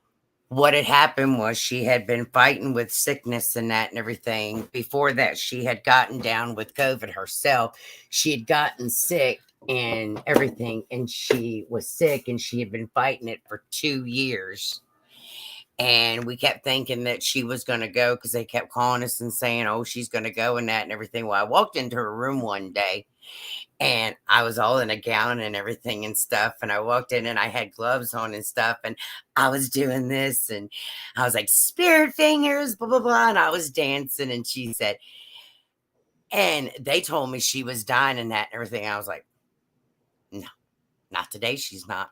What had happened was she had been fighting with sickness and that and everything. Before that, she had gotten down with COVID herself. She had gotten sick and everything, and she was sick and she had been fighting it for 2 years. And we kept thinking that she was going to go because they kept calling us and saying, oh, she's going to go and that and everything. Well, I walked into her room one day and I was all in a gown and everything and stuff. And I walked in and I had gloves on and stuff. And I was doing this and I was like, spirit fingers, blah, blah, blah. And I was dancing. And she said, And they told me she was dying and that and everything. I was like, no, not today. She's not.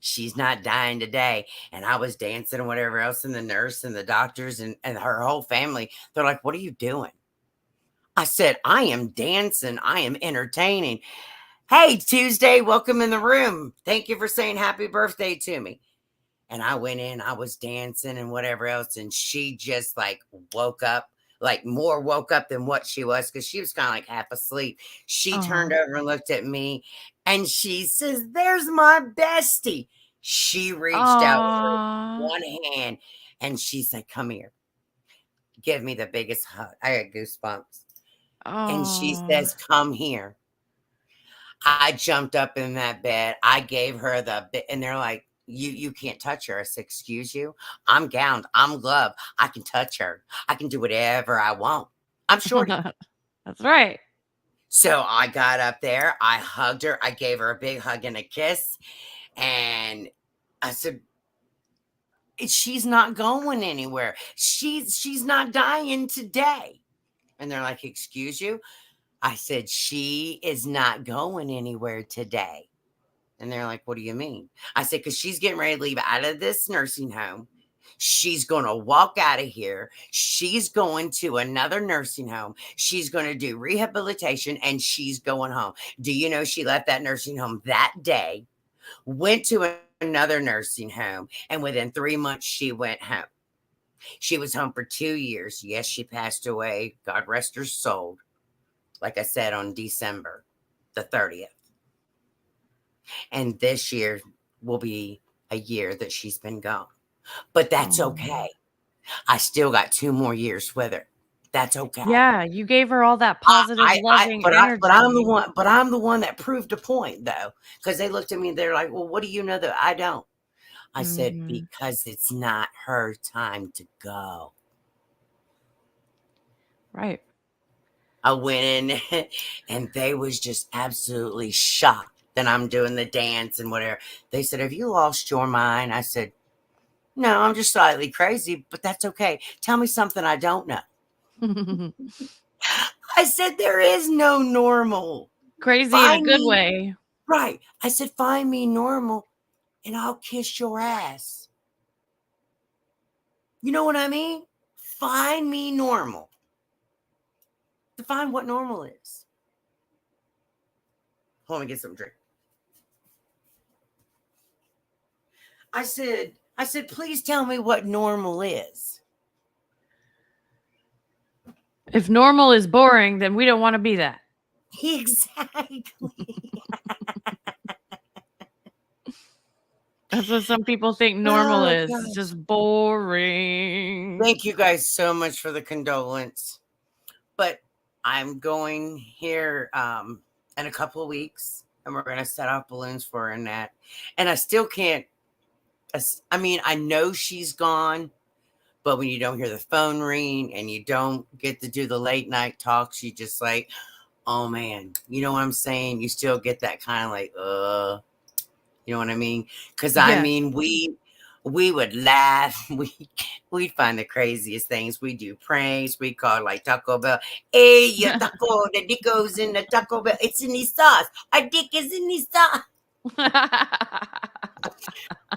She's not dying today. And I was dancing and whatever else. And the nurse and the doctors and her whole family, they're like, what are you doing? I said, I am dancing. I am entertaining. Hey, Tuesday, welcome in the room. Thank you for saying happy birthday to me. And I went in, I was dancing and whatever else. And she just like woke up, like more woke up than what she was, because she was kind of like half asleep. She turned over and looked at me and she says, there's my bestie. She reached out with her one hand and she said, come here. Give me the biggest hug. I got goosebumps. And she says, come here. I jumped up in that bed. I gave her and they're like, you can't touch her. I said, excuse you? I'm gowned. I'm gloved. I can touch her. I can do whatever I want. I'm Shorty. That's right. So I got up there. I hugged her. I gave her a big hug and a kiss. And I said, she's not going anywhere. She's not dying today. And they're like, excuse you? I said, she is not going anywhere today. And they're like, what do you mean? I said, because she's getting ready to leave out of this nursing home. She's going to walk out of here. She's going to another nursing home. She's going to do rehabilitation and she's going home. Do you know she left that nursing home that day, went to another nursing home, and within 3 months, she went home. She was home for 2 years. Yes, she passed away. God rest her soul. Like I said, on December the 30th. And this year will be a year that she's been gone. But that's okay. I still got 2 more years with her. That's okay. Yeah, you gave her all that positive, loving energy. But I'm the one that proved a point, though. Because they looked at me and they're like, well, what do you know that I don't? I said, because it's not her time to go. Right. I went in and they was just absolutely shocked that I'm doing the dance and whatever. They said, have you lost your mind? I said, no, I'm just slightly crazy, but that's okay. Tell me something I don't know. I said, there is no normal. Crazy in a good way. Right. I said, find me normal and I'll kiss your ass. You know what I mean? Find me normal. Define what normal is. Hold on, get some drink. I said, please tell me what normal is. If normal is boring, then we don't want to be that. Exactly. That's what some people think normal is. Gosh. Just boring. Thank you guys so much for the condolence. But I'm going here in a couple of weeks, and we're going to set off balloons for her and that. And I still can't. I mean, I know she's gone, but when you don't hear the phone ring and you don't get to do the late night talks, you just like, oh man, you know what I'm saying? You still get that kind of like, you know what I mean? Because I mean, we would laugh. We'd find the craziest things. We do pranks. We call like Taco Bell. Hey, your taco, the dick goes in the Taco Bell. It's in the sauce. Our dick is in the sauce.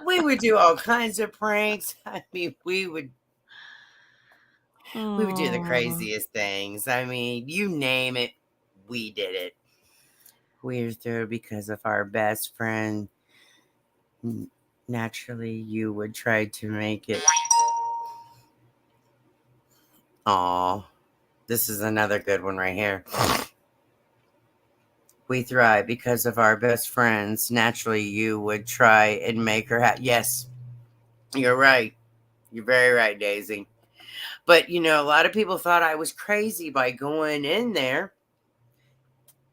We would do all kinds of pranks. I mean, we would do the craziest things. I mean, you name it, we did it. We're there because of our best friend. Naturally, you would try to make it. Oh, this is another good one right here. We thrive because of our best friends. Naturally, you would try and make her happy. Yes, you're right. You're very right, Daisy. But, you know, a lot of people thought I was crazy by going in there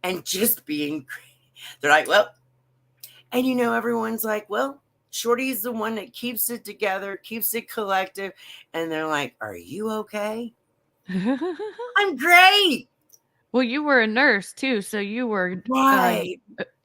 and just being crazy. They're like, well, and, you know, everyone's like, well, Shortie's the one that keeps it together, keeps it collective. And they're like, are you okay? I'm great. Well, you were a nurse too, so you were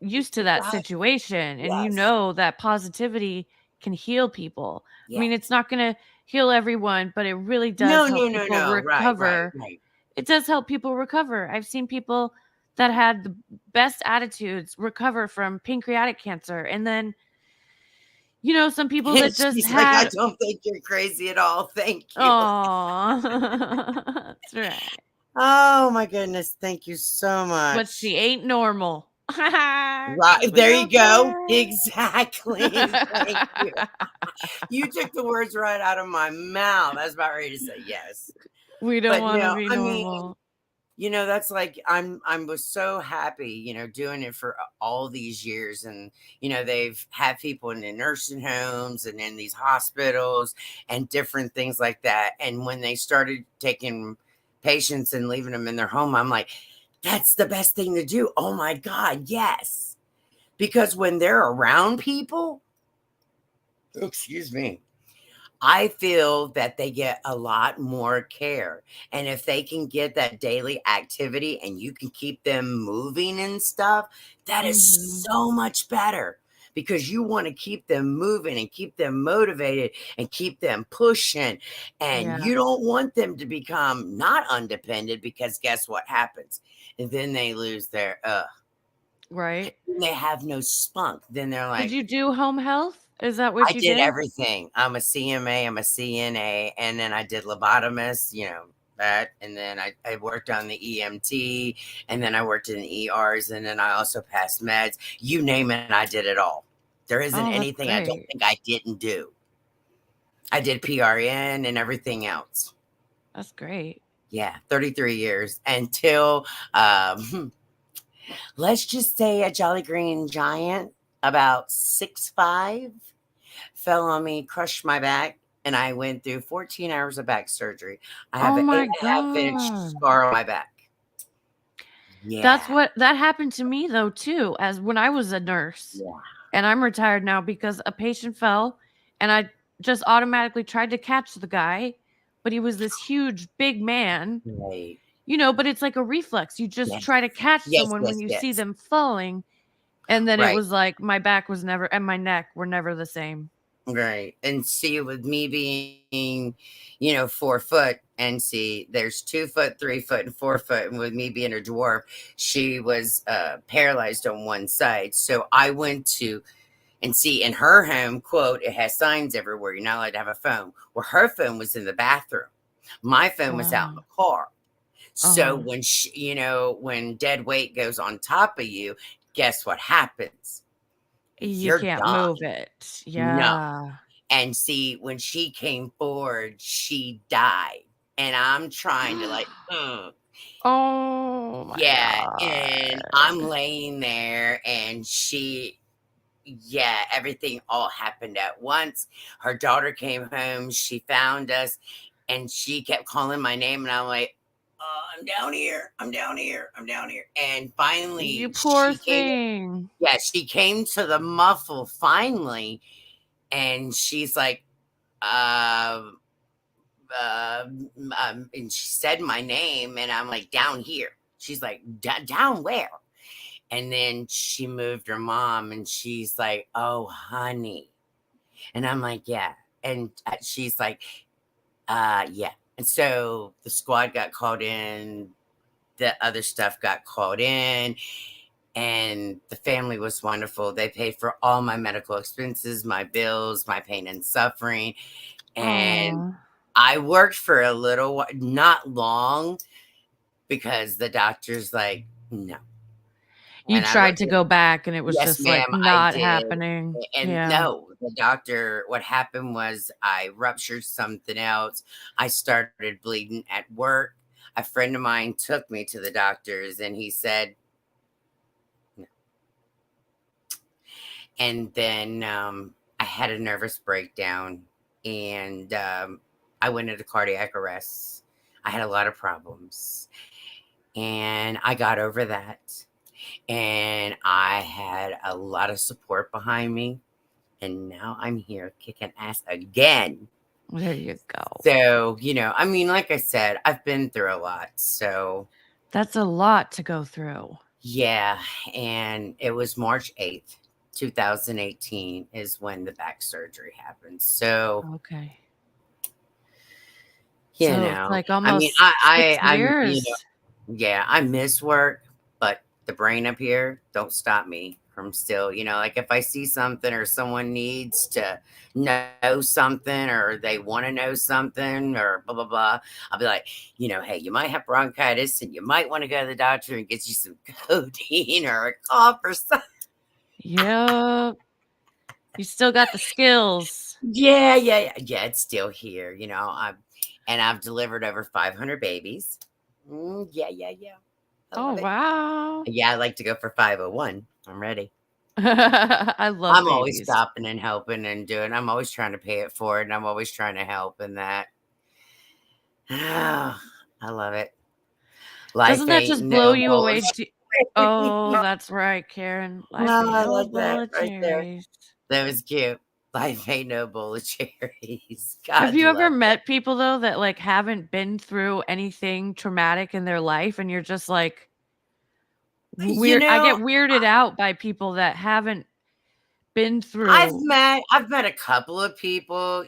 used to that situation, and you know that positivity can heal people. I mean, it's not going to heal everyone, but it really does help people recover. Right. it does help people recover. I've seen people that had the best attitudes recover from pancreatic cancer. And then, some people that just She's had. like, I don't think you're crazy at all. Thank you. Oh, that's right. Oh my goodness. Thank you so much. But she ain't normal. Right. There you go. Exactly. Thank you. You took the words right out of my mouth. I was about ready to say yes. We don't want to be normal. That's like I was so happy, doing it for all these years. And, they've had people in the nursing homes and in these hospitals and different things like that. And when they started taking patients and leaving them in their home, I'm like, that's the best thing to do. Oh my God, yes. Because when they're around people, excuse me, I feel that they get a lot more care. And if they can get that daily activity and you can keep them moving and stuff, that is so much better, because you want to keep them moving and keep them motivated and keep them pushing. And you don't want them to become not undependent, because guess what happens? And then they lose their, right. They have no spunk. Then they're like, did you do home health? Is that what you did? I did everything. I'm a CMA, I'm a CNA, and then I did lobotomist, that. And then I worked on the EMT, and then I worked in the ERs, and then I also passed meds. You name it, I did it all. There isn't anything I don't think I didn't do. I did PRN and everything else. That's great. Yeah, 33 years until, let's just say, a Jolly Green Giant, about 6'5", fell on me, crushed my back, and I went through 14 hours of back surgery. I have an 8.5-inch scar on my back. Yeah. That happened to me though too, as when I was a nurse. Yeah. And I'm retired now because a patient fell and I just automatically tried to catch the guy, but he was this huge big man. Right. But it's like a reflex. You just try to catch someone when you see them falling. And then it was like my back was never, and my neck were never the same. Right. And see, with me being, 4 foot, and see, there's 2 foot, 3 foot, and 4 foot. And with me being a dwarf, she was paralyzed on one side. So I went to, and see, in her home, quote, it has signs everywhere, you're not allowed to have a phone. Well, her phone was in the bathroom. My phone was out in the car. So when when dead weight goes on top of you, guess what happens? You can't move it. Yeah. No. And see, when she came forward, she died. And I'm trying to oh my God. And I'm laying there, and everything all happened at once. Her daughter came home, she found us, and she kept calling my name, and I'm like, I'm down here, I'm down here, I'm down here. And finally, you poor thing. She came to the muffle finally, and she's like, and she said my name, and I'm like, down here. She's like, down where? And then she moved her mom, and she's like, oh, honey. And I'm like, yeah. And she's like, yeah. And so the squad got called in, the other stuff got called in, and the family was wonderful. They paid for all my medical expenses, my bills, my pain and suffering. And I worked for a little while, not long, because the doctor's like, no. You tried to go back, and it was just like not happening. And no, the doctor, what happened was I ruptured something else. I started bleeding at work. A friend of mine took me to the doctors, and he said, no. And then I had a nervous breakdown, and I went into cardiac arrest. I had a lot of problems, and I got over that. And I had a lot of support behind me. And now I'm here kicking ass again. There you go. So, like I said, I've been through a lot. So that's a lot to go through. Yeah. And it was March 8th, 2018 is when the back surgery happened. So, okay. So it's like I mean, almost 6 I'm, years. yeah, I miss work, but the brain up here don't stop me from still, like if I see something or someone needs to know something or they want to know something or blah, blah, blah, I'll be like, hey, you might have bronchitis and you might want to go to the doctor and get you some codeine or a cough or something. Yep. You still got the skills. Yeah, it's still here, I've delivered over 500 babies. Yeah. I Oh, love it. wow. Yeah, I like to go for 501. I'm ready. I love I'm always babies. stopping and helping and doing. I'm always trying to pay it forward, and I'm always trying to help in that. I love it. Life Doesn't that ain't just no blow you away? bullshit. Oh, that's right, Karen. Life Oh, ain't I no like bowl that of right there. cherries. That was cute. Life ain't no bowl of cherries. Have God you ever love that. met people though that like haven't been through anything traumatic in their life and you're just like You weird? I know, get weirded out by people that haven't been I've through. met I've met a couple of people.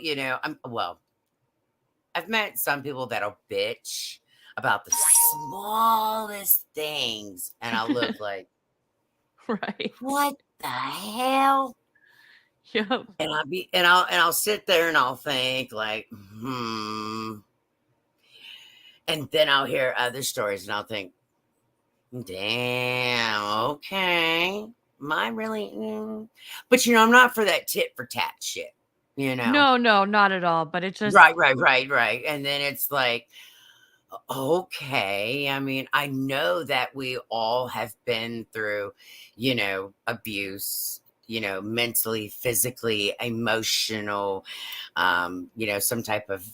I've met some people that'll bitch about the smallest things, and I'll look like, Right. what the hell? Yep. And I'll sit there and I'll think like, and then I'll hear other stories and I'll think, damn, okay, am I really? But I'm not for that tit for tat shit. No, not at all. But it just Right. And then it's like, okay. I mean, I know that we all have been through, abuse, mentally, physically, emotional, some type of,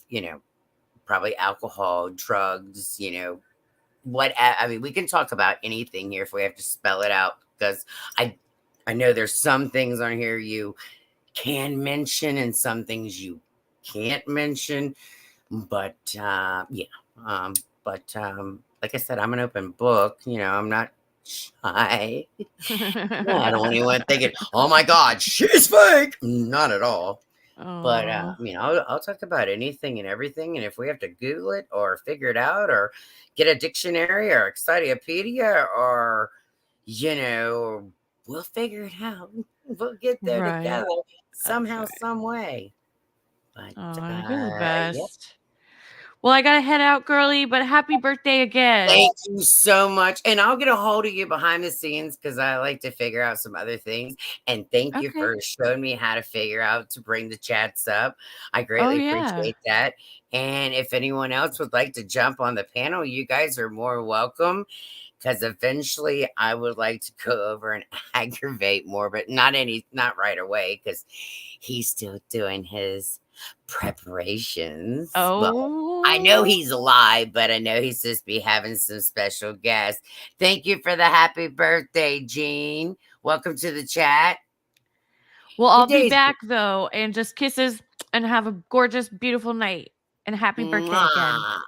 probably alcohol, drugs, I mean, we can talk about anything here if we have to spell it out because I I know there's some things on here you can mention and some things you can't mention. But yeah, um, but like I said, I'm an open book. I'm not shy. Yeah, I don't want anyone thinking, "Oh my God, she's fake." Not at all. But Oh, I'll talk about anything and everything, and if we have to Google it or figure it out or get a dictionary or Encyclopedia or we'll figure it out. We'll get there right. together That's somehow, right. some way. But Oh, you're the yeah. best. Well, I gotta head out, girly, but happy birthday again. Thank you so much. And I'll get a hold of you behind the scenes because I like to figure out some other things. And thank you Okay. for showing me how to figure out to bring the chats up. I Oh, greatly yeah. appreciate that. And if anyone else would like to jump on the panel, you guys are more welcome because eventually I would like to go over and aggravate more, but not right away because he's still doing his preparations. Well, I know Oh. he's alive, but I know he's just be having some special guests. Thank you for the happy birthday, Gene. Welcome to the chat. Well, Your I'll be day's back though, and just kisses and have a gorgeous, beautiful night. And happy birthday again. Mwah.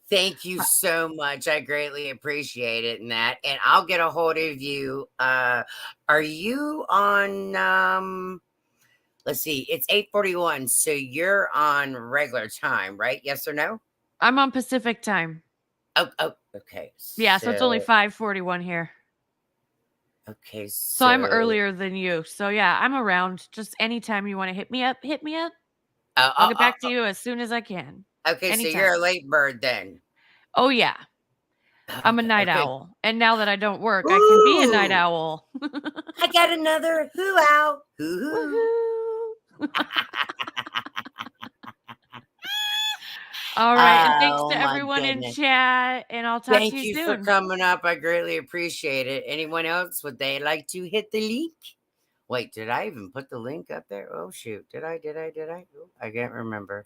Thank you so much. I greatly appreciate it and that. And I'll get a hold of you. Are you on let's see, it's 8:41. So you're on regular time, right? Yes or no? I'm on Pacific time. Oh, okay. Yeah, so it's only So 5:41 here. okay, So I'm so earlier than you. So yeah, I'm around. Just anytime you want to hit me up, hit me up. uh, I'll uh, get uh, back to you as soon as I can. okay, so you're a Anytime. late bird then. Oh yeah. I'm a Okay, night okay. owl. And now that I don't work, I can be a night Ooh, owl. I got another hoo owl. Hoo Woohoo. hoo. All right. And thanks Oh to my everyone in goodness. chat. And I'll talk to Thank you you for soon. coming up. I greatly appreciate it. Anyone else, would they like to hit the link? Wait, did I even put the link up there? Oh shoot. Did I? Oh, I can't remember.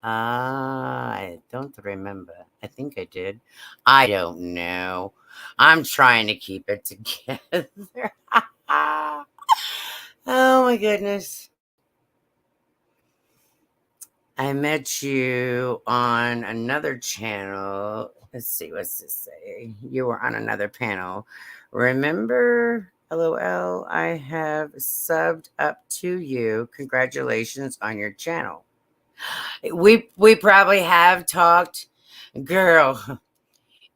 I don't remember. I think I did. I don't know. I'm trying to keep it together. Oh my goodness. I met you on another channel. Let's see, what's this say? You were on another panel. Remember? LOL. I have subbed up to you. Congratulations on your channel. We probably have talked. Girl,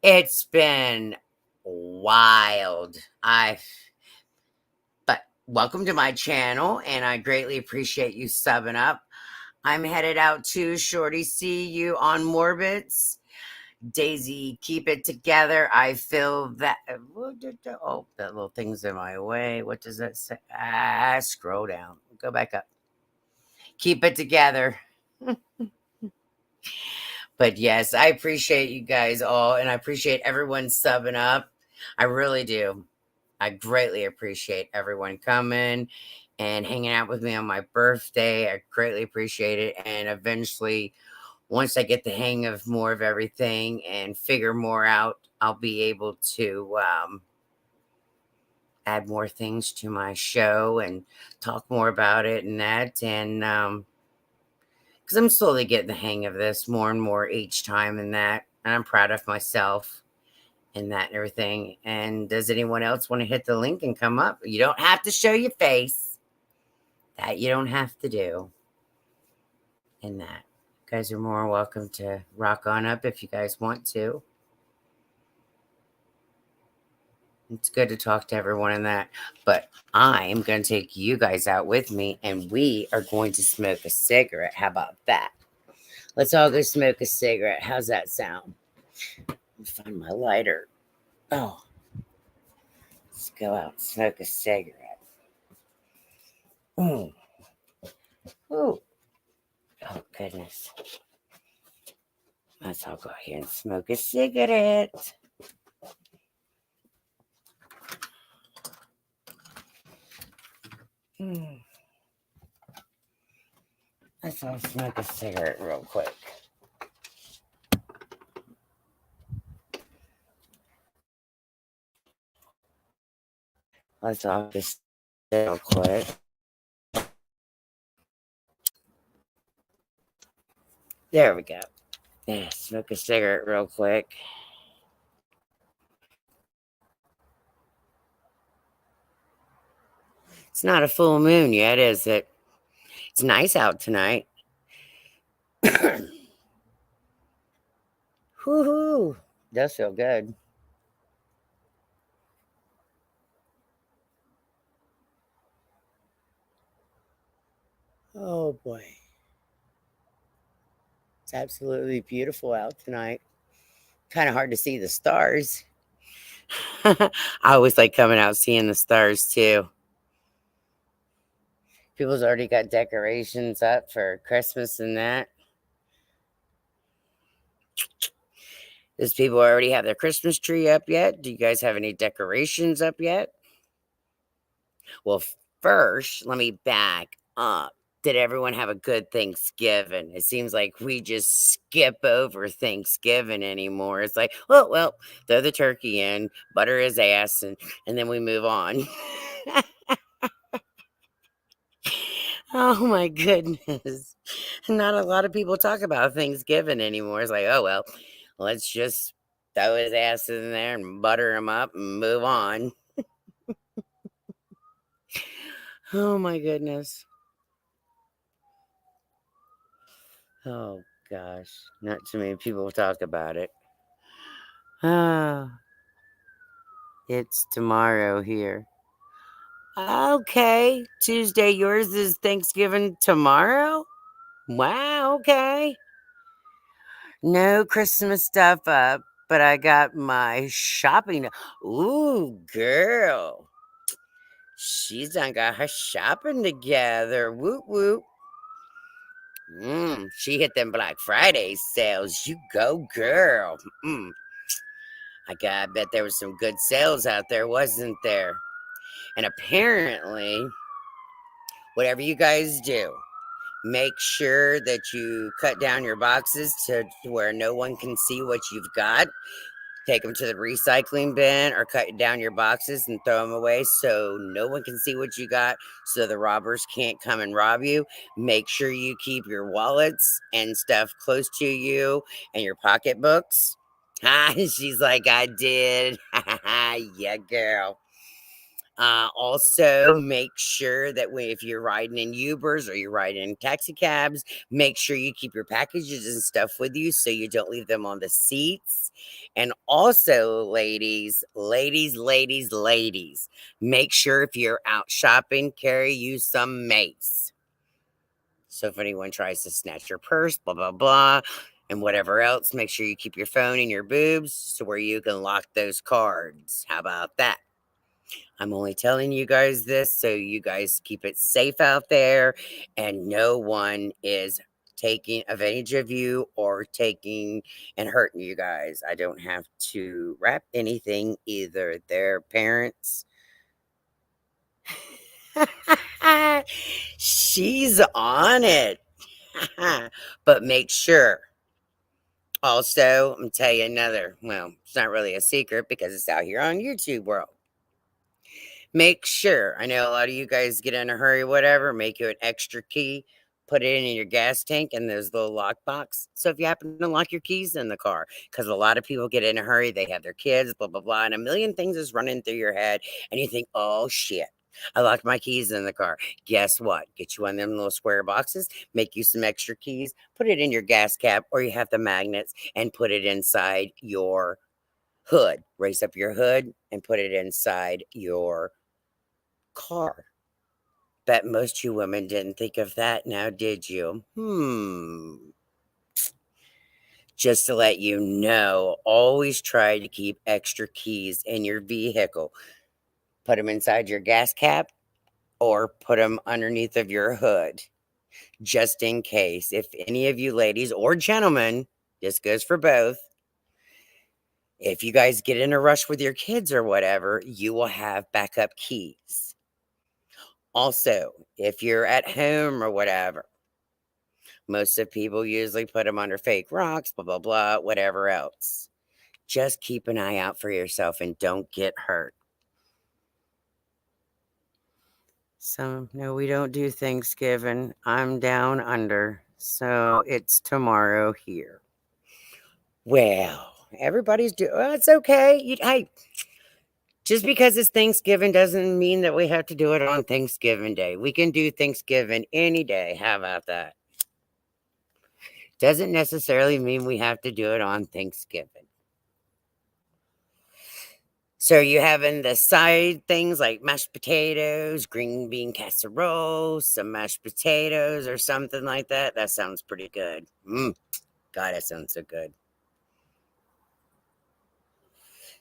it's been wild. But welcome to my channel, and I greatly appreciate you subbing up. I'm headed out to Shorty. See you on Morbits. Daisy, keep it together. I feel that. Oh, that little thing's in my way. What does that say? Scroll down. Go back up. Keep it together. But yes, I appreciate you guys all, and I appreciate everyone subbing up. I really do. I greatly appreciate everyone coming and hanging out with me on my birthday. I greatly appreciate it. And eventually, once I get the hang of more of everything and figure more out, I'll be able to add more things to my show and talk more about it and that. And because I'm slowly getting the hang of this more and more each time and that. And I'm proud of myself and that and everything. And does anyone else want to hit the link and come up? You don't have to show your face. That you don't have to do. And that. You guys are more welcome to rock on up if you guys want to. It's good to talk to everyone in that. But I'm going to take you guys out with me, and we are going to smoke a cigarette. How about that? Let's all go smoke a cigarette. How's that sound? Let me find my lighter. Oh. Let's go out and smoke a cigarette. Ooh. Ooh. Oh, goodness. Let's all go here and smoke a cigarette. Let's all smoke a cigarette real quick. Let's all just real quick. There we go. Yeah, smoke a cigarette real quick. It's not a full moon yet, is it? It's nice out tonight. Woohoo! Does feel good. Oh boy. It's absolutely beautiful out tonight. Kind of hard to see the stars. I always like coming out seeing the stars too. People's already got decorations up for Christmas and that. Does people already have their Christmas tree up yet? Do you guys have any decorations up yet? Well, first, let me back up. Did everyone have a good Thanksgiving? It seems like we just skip over Thanksgiving anymore. It's like, well, throw the turkey in, butter his ass, and then we move on. Oh my goodness. Not a lot of people talk about Thanksgiving anymore. It's like, oh, well, let's just throw his ass in there and butter him up and move on. Oh my goodness. Oh gosh. Not too many people talk about it. It's tomorrow here. Okay. Tuesday, yours is Thanksgiving tomorrow? Wow, okay. No Christmas stuff up, but I got my shopping. Ooh, girl. She's done got her shopping together. Whoop, whoop. She hit them Black Friday sales. You go, girl. I bet there was some good sales out there, wasn't there? And apparently, whatever you guys do, make sure that you cut down your boxes to where no one can see what you've got. Take them to the recycling bin or cut down your boxes and throw them away so no one can see what you got, so the robbers can't come and rob you. Make sure you keep your wallets and stuff close to you and your pocketbooks. She's like, I did. Yeah, girl. Also, make sure that if you're riding in Ubers or you're riding in taxi cabs, make sure you keep your packages and stuff with you so you don't leave them on the seats. And also, ladies, make sure if you're out shopping, carry you some mace. So if anyone tries to snatch your purse, blah, blah, blah, and whatever else, make sure you keep your phone in your boobs to where you can lock those cards. How about that? I'm only telling you guys this so you guys keep it safe out there and no one is taking advantage of you or taking and hurting you guys. I don't have to wrap anything either. Their parents. She's on it. But make sure. Also, I'm tell you another. Well, it's not really a secret because it's out here on YouTube world. Make sure, I know a lot of you guys get in a hurry, whatever, make you an extra key, put it in your gas tank and those little lockbox. So if you happen to lock your keys in the car, because a lot of people get in a hurry, they have their kids, blah, blah, blah, and a million things is running through your head, and you think, oh shit, I locked my keys in the car. Guess what? Get you one of them little square boxes, make you some extra keys, put it in your gas cap, or you have the magnets, and put it inside your hood. Raise up your hood and put it inside your car. Bet most you women didn't think of that now, did you? Just to let you know, always try to keep extra keys in your vehicle. Put them inside your gas cap or put them underneath of your hood. Just in case. If any of you ladies or gentlemen, this goes for both, if you guys get in a rush with your kids or whatever, you will have backup keys. Also, if you're at home or whatever, most of people usually put them under fake rocks, blah, blah, blah, whatever else. Just keep an eye out for yourself and don't get hurt. So, no, we don't do Thanksgiving. I'm down under, so it's tomorrow here. Well, everybody's doing, well, it's okay. Hey, just because it's Thanksgiving doesn't mean that we have to do it on Thanksgiving Day. We can do Thanksgiving any day. How about that? Doesn't necessarily mean we have to do it on Thanksgiving. So you having the side things like mashed potatoes, green bean casserole, some mashed potatoes or something like that? That sounds pretty good. God, that sounds so good.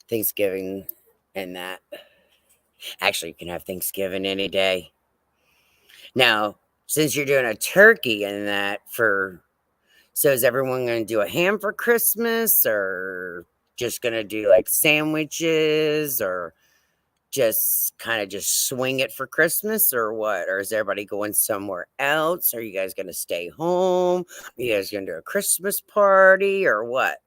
Thanksgiving and that. Actually, you can have Thanksgiving any day. Now, since you're doing a turkey and that so is everyone going to do a ham for Christmas or just going to do like sandwiches or just kind of just swing it for Christmas or what? Or is everybody going somewhere else? Are you guys going to stay home? Are you guys going to do a Christmas party or what?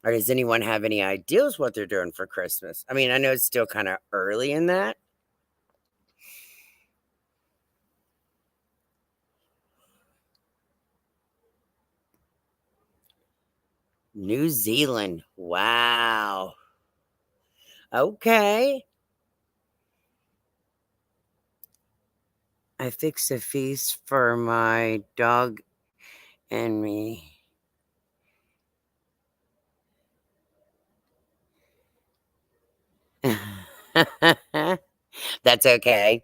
Or does anyone have any ideas what they're doing for Christmas? I mean, I know it's still kind of early in that. New Zealand. Wow. Okay. I fixed a feast for my dog and me. That's okay.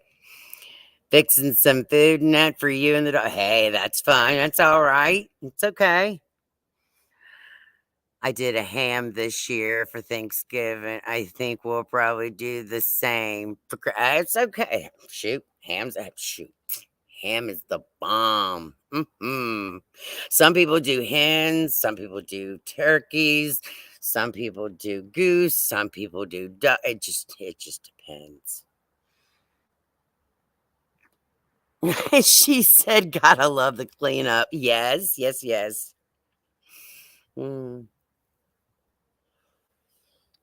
Fixing some food and that for you and the dog. Hey, that's fine. That's all right. It's okay. I did a ham this year for Thanksgiving. I think we'll probably do the same. It's okay. Shoot. Shoot. Ham is the bomb. Some people do hens. Some people do turkeys. Some people do goose. Some people do duck. It just depends. She said, gotta love the cleanup. Yes, yes, yes.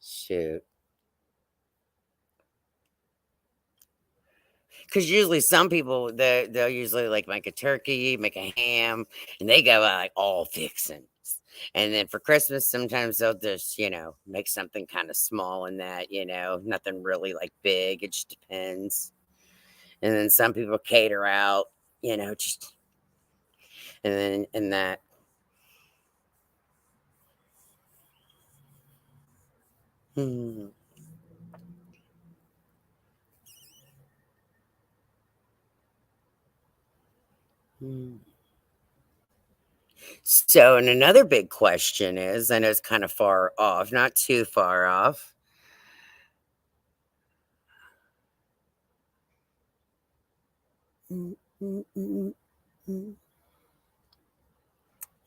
Shoot. Because usually some people, they'll usually like make a turkey, make a ham, and they go like all fixings. And then for Christmas, sometimes they'll just, make something kind of small in that, nothing really like big. It just depends. And then some people cater out, just, and then in that. Hmm. Hmm. So, and another big question is, I know it's kind of far off, not too far off. Mm, mm, mm, mm.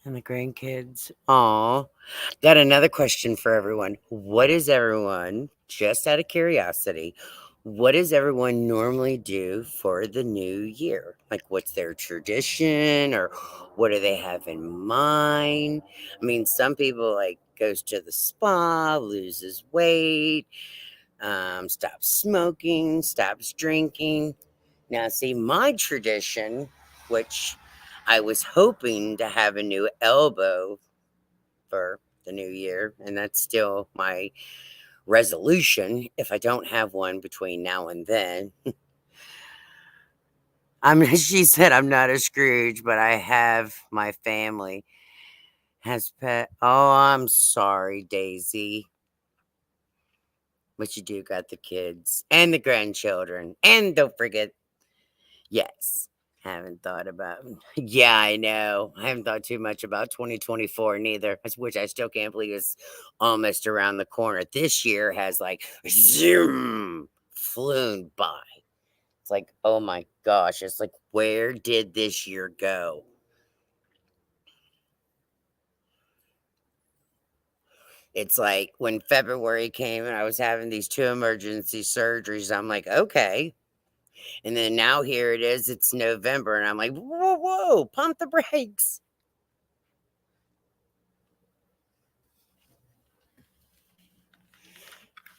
And the grandkids. Aw. Got another question for everyone. What is everyone, just out of curiosity, what does everyone normally do for the new year? Like, what's their tradition, or what do they have in mind? I mean, some people like goes to the spa, loses weight, stops smoking, stops drinking. Now, see, my tradition, which I was hoping to have a new elbow for the new year, and that's still my resolution if I don't have one between now and then. She said I'm not a Scrooge, but I have my family has pet. Oh, I'm sorry, Daisy. But you do got the kids and the grandchildren. And don't forget, yes, haven't thought about. Yeah, I know. I haven't thought too much about 2024 neither, which I still can't believe is almost around the corner. This year has like zoom flown by. It's like, oh my gosh, it's like, where did this year go? It's like when February came and I was having these 2 emergency surgeries, I'm like, okay. And then now here it is, it's November, and I'm like, whoa, whoa, pump the brakes.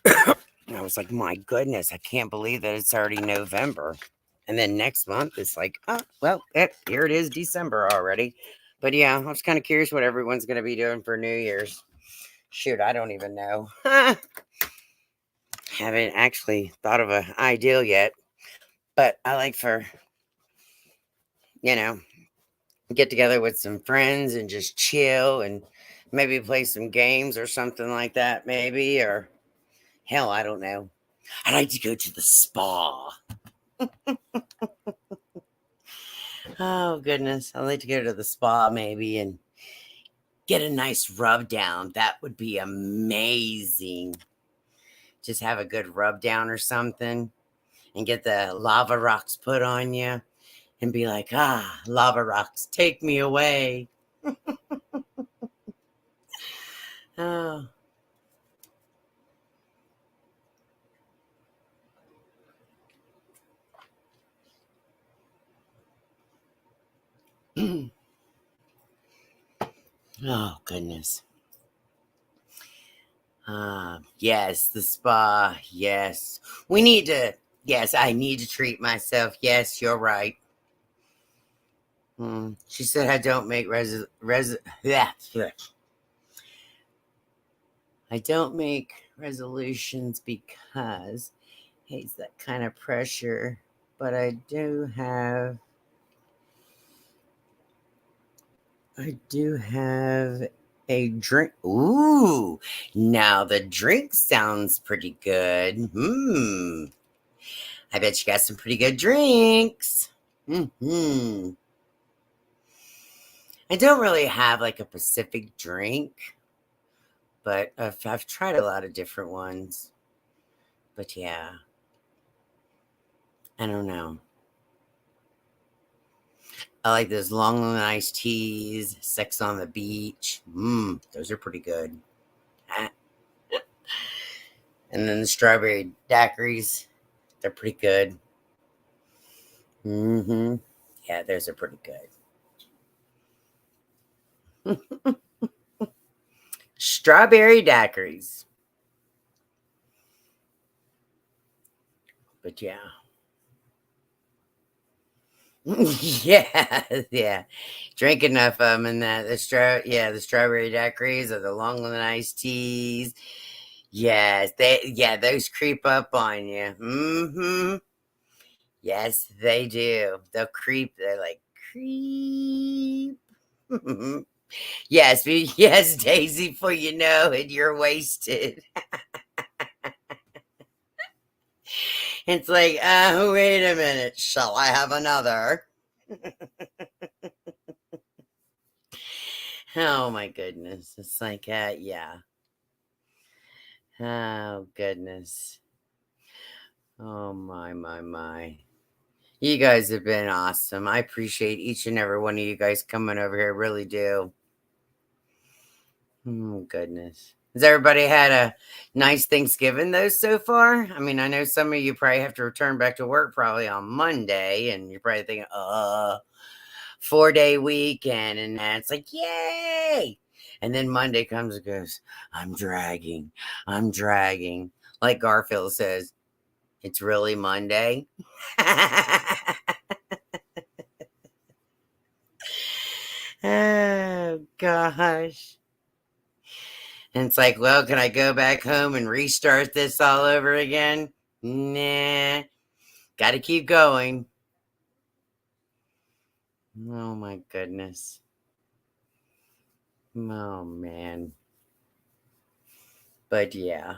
I was like, my goodness, I can't believe that it's already November. And then next month, it's like, oh, well, here it is, December already. But yeah, I was kind of curious what everyone's going to be doing for New Year's. Shoot, I don't even know. Haven't actually thought of an ideal yet. But I like for, you know, get together with some friends and just chill and maybe play some games or something like that, maybe. Or hell, I don't know. I'd like to go to the spa. Oh, goodness. I'd like to go to the spa maybe and get a nice rub down. That would be amazing. Just have a good rub down or something and get the lava rocks put on you and be like, ah, lava rocks, take me away. Oh. Oh, goodness. Yes, the spa. Yes. We need to, yes, I need to treat myself. Yes, you're right. She said I don't make yeah. I don't make resolutions because hates that kind of pressure, but I do have a drink. Ooh, now the drink sounds pretty good. I bet you got some pretty good drinks. Hmm. I don't really have like a specific drink, but I've tried a lot of different ones. But yeah, I don't know. I like those Long Island iced teas, Sex on the Beach. Those are pretty good. Ah, and then the strawberry daiquiris, they're pretty good. Mm-hmm. Yeah, those are pretty good. Strawberry daiquiris. But yeah. Yeah, yeah. Drink enough of them and that the strawberry daiquiris or the long island iced teas. Yes, those creep up on you. Mm-hmm. Yes, they do. They'll creep. They're like creep. Yes, yes, Daisy. Before you know it, you're wasted. It's like, wait a minute. Shall I have another? Oh my goodness. It's like, yeah. Oh goodness. Oh my. You guys have been awesome. I appreciate each and every one of you guys coming over here. Really do. Oh goodness. Has everybody had a nice Thanksgiving though so far? I mean, I know some of you probably have to return back to work probably on Monday, and you're probably thinking, 4-day weekend, and that's like, yay! And then Monday comes and goes, I'm dragging. I'm dragging. Like Garfield says, it's really Monday. Oh gosh. And it's like, well, can I go back home and restart this all over again? Nah. Gotta keep going. Oh my goodness. Oh man. But yeah.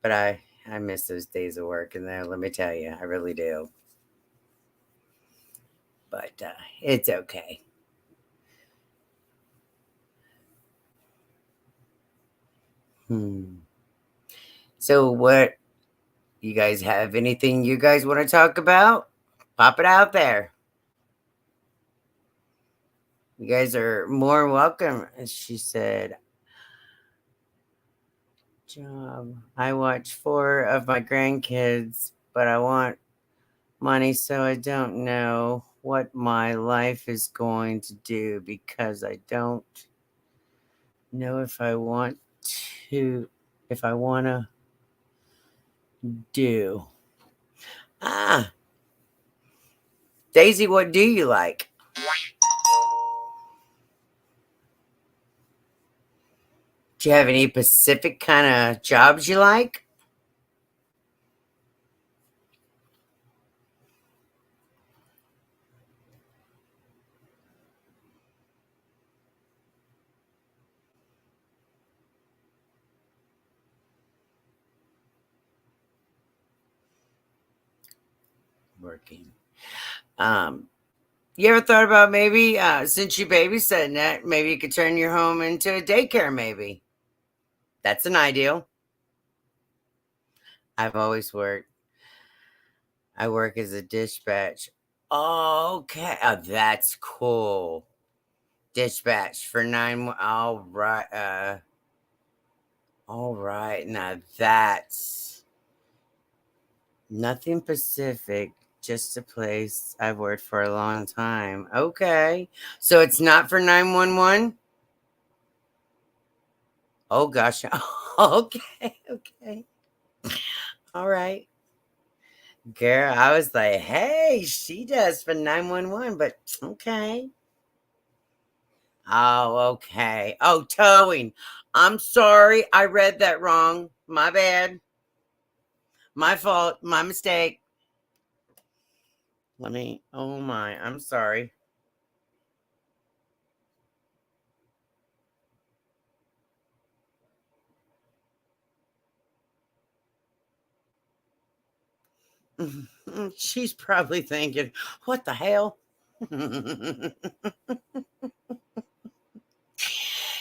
But I miss those days of work, and there, let me tell you, I really do. But it's okay. So, what you guys have? Anything you guys want to talk about? Pop it out there. You guys are more welcome. As she said, job. I watch 4 of my grandkids, but I want money, so I don't know what my life is going to do because I don't know if I want to, if I want to do. Ah, Daisy, what do you like? Do you have any specific kind of jobs you like? Working. Um, you ever thought about maybe, since you babysitting that, maybe you could turn your home into a daycare, maybe? That's an ideal. I've always worked. I work as a dispatch. Okay. Oh, that's cool. Dispatch for 9. All right. All right. Now that's nothing Pacific. Just a place I've worked for a long time. Okay. So it's not for 911? Oh gosh. Okay. Okay. All right. Girl, I was like, hey, she does for 911, but okay. Oh, okay. Oh, towing. I'm sorry. I read that wrong. My bad. My fault. My mistake. Oh my, I'm sorry. She's probably thinking, what the hell?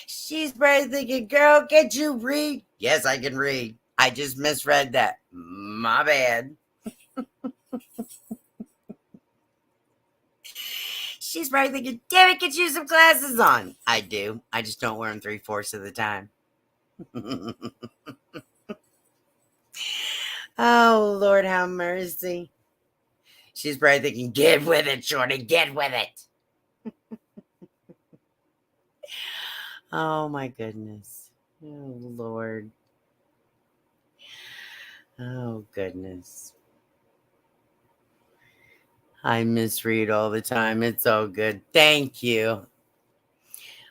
She's probably thinking, girl, can't you read? Yes, I can read. I just misread that. My bad. She's probably thinking, damn it, get you some glasses on. I do. I just don't wear them 3/4 of the time. Oh, Lord, have mercy. She's probably thinking, get with it, Shorty, get with it. Oh, my goodness. Oh, Lord. Oh, goodness. I misread all the time. It's all good. Thank you.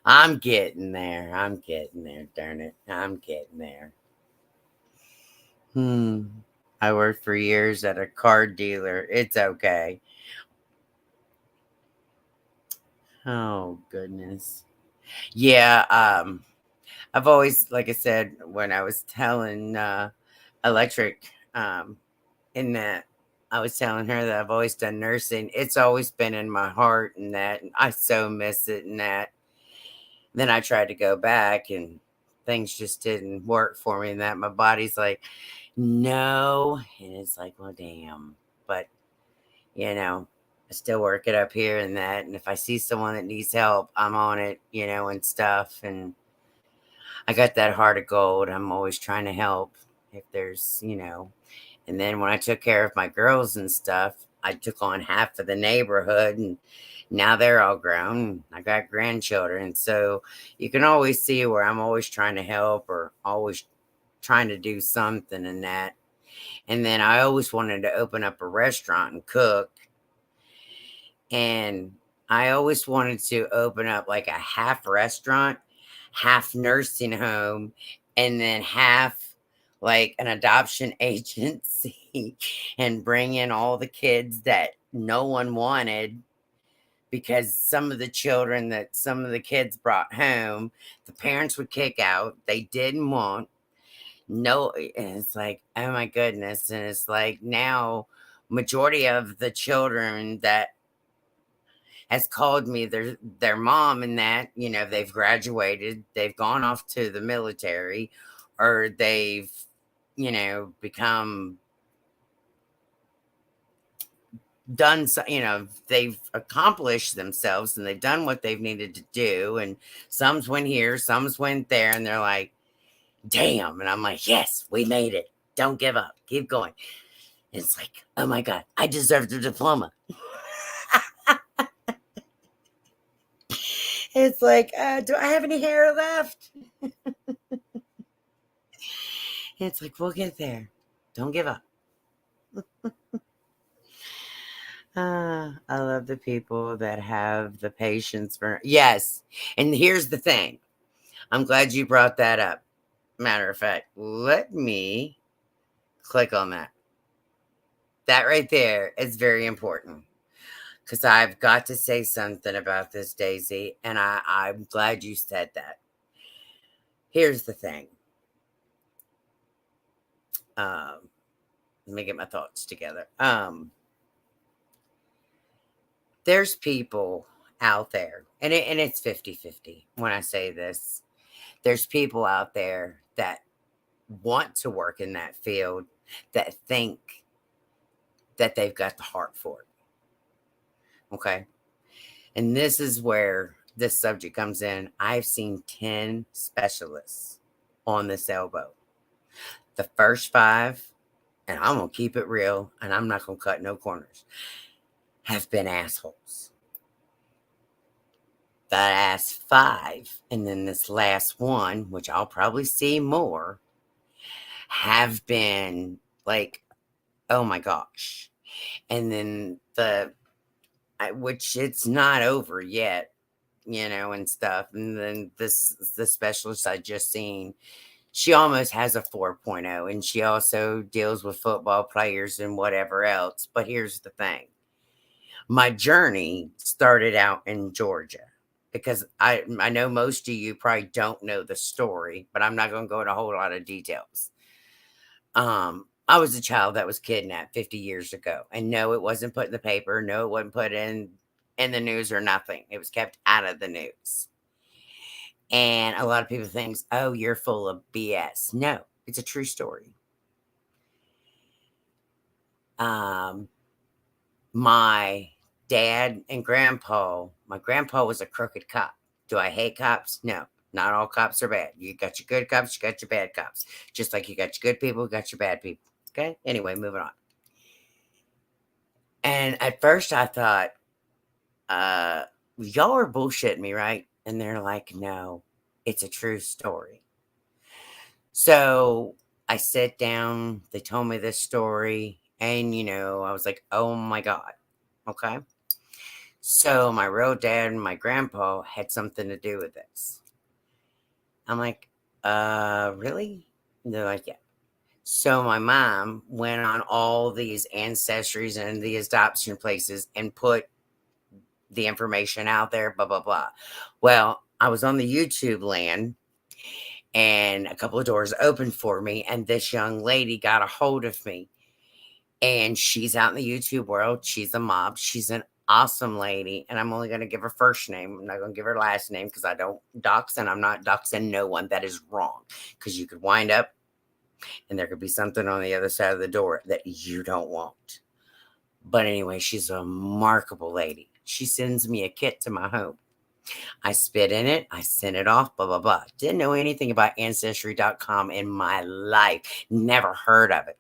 I'm getting there. I'm getting there. Darn it. I'm getting there. I worked for years at a car dealer. It's okay. Oh, goodness. Yeah. I've always, like I said, when I was telling Electric in that, I was telling her that I've always done nursing. It's always been in my heart and that, and I so miss it and that. Then I tried to go back and things just didn't work for me and that my body's like, no. And it's like, well, damn. But, I still work it up here and that. And if I see someone that needs help, I'm on it, and stuff. And I got that heart of gold. I'm always trying to help if there's, And then when I took care of my girls and stuff, I took on half of the neighborhood and now they're all grown. I got grandchildren. So you can always see where I'm always trying to help or always trying to do something in that. And then I always wanted to open up a restaurant and cook. And I always wanted to open up like a half restaurant, half nursing home, and then half like an adoption agency and bring in all the kids that no one wanted because some of the children that some of the kids brought home, the parents would kick out. They didn't want. No, and it's like, oh my goodness. And it's like now majority of the children that has called me their mom and that, they've graduated, they've gone off to the military, or they've, become done, they've accomplished themselves and they've done what they've needed to do. And some's went here, some's went there, and they're like, damn. And I'm like, yes, we made it. Don't give up. Keep going. And it's like, oh my God, I deserved a diploma. It's like, do I have any hair left? It's like, we'll get there. Don't give up. I love the people that have the patience for. Yes. And here's the thing. I'm glad you brought that up. Matter of fact, let me click on that. That right there is very important because I've got to say something about this, Daisy. And I'm glad you said that. Here's the thing. Let me get my thoughts together. There's people out there, and it's 50-50 when I say this. There's people out there that want to work in that field that think that they've got the heart for it. Okay. And this is where this subject comes in. I've seen 10 specialists on this elbow. The first 5, and I'm going to keep it real, and I'm not going to cut no corners, have been assholes. The last 5, and then this last one, which I'll probably see more, have been like, oh my gosh. And then which it's not over yet, and stuff. And then the specialist I just seen, she almost has a 4.0, and she also deals with football players and whatever else. But here's the thing. My journey started out in Georgia because I know most of you probably don't know the story, but I'm not going to go into a whole lot of details. I was a child that was kidnapped 50 years ago. And no, it wasn't put in the paper. No, it wasn't put in the news or nothing. It was kept out of the news. And a lot of people think, oh, you're full of BS. No, it's a true story. My dad and grandpa, my grandpa was a crooked cop. Do I hate cops? No, not all cops are bad. You got your good cops, you got your bad cops. Just like you got your good people, you got your bad people. Okay? Anyway, moving on. And at first I thought, y'all are bullshitting me, right? And they're like, no, it's a true story. So I sat down, they told me this story, and I was like, oh my God. Okay. So my real dad and my grandpa had something to do with this. I'm like, really? And they're like, yeah. So my mom went on all these ancestries and the adoption places and put the information out there, blah, blah, blah. Well, I was on the YouTube land and a couple of doors opened for me, and this young lady got a hold of me. And she's out in the YouTube world. She's a mob. She's an awesome lady. And I'm only going to give her first name. I'm not going to give her last name because I don't dox, and I'm not doxing no one. That is wrong. Because you could wind up and there could be something on the other side of the door that you don't want. But anyway, she's a remarkable lady. She sends me a kit to my home. I spit in it. I sent it off, blah, blah, blah. Didn't know anything about Ancestry.com in my life. Never heard of it.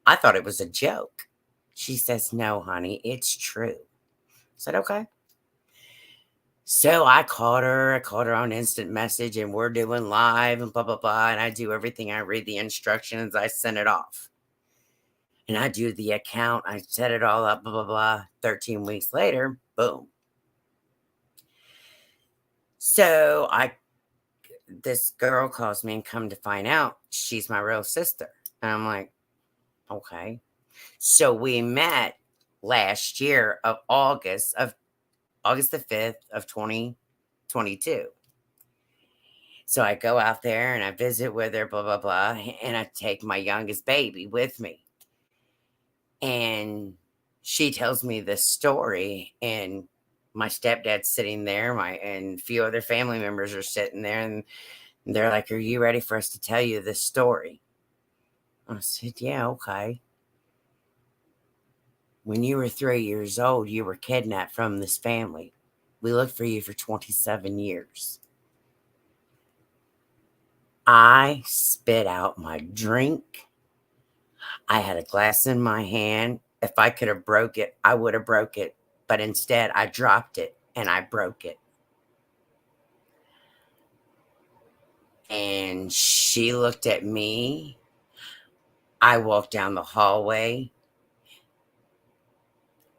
I thought it was a joke. She says, no, honey, it's true. I said, okay. So I called her on instant message, and we're doing live and blah, blah, blah. And I do everything. I read the instructions. I send it off. And I do the account. I set it all up, blah, blah, blah. 13 weeks later, boom. So this girl calls me and come to find out she's my real sister. And I'm like, okay. So we met last year of August the 5th of 2022. So I go out there and I visit with her, blah, blah, blah. And I take my youngest baby with me. And she tells me this story, and my stepdad's sitting there, and a few other family members are sitting there, and they're like, are you ready for us to tell you this story? I said, yeah, okay. When you were 3 years old, you were kidnapped from this family. We looked for you for 27 years. I spit out my drink. I had a glass in my hand. If I could have broke it, I would have broke it. But instead, I dropped it and I broke it. And she looked at me. I walked down the hallway.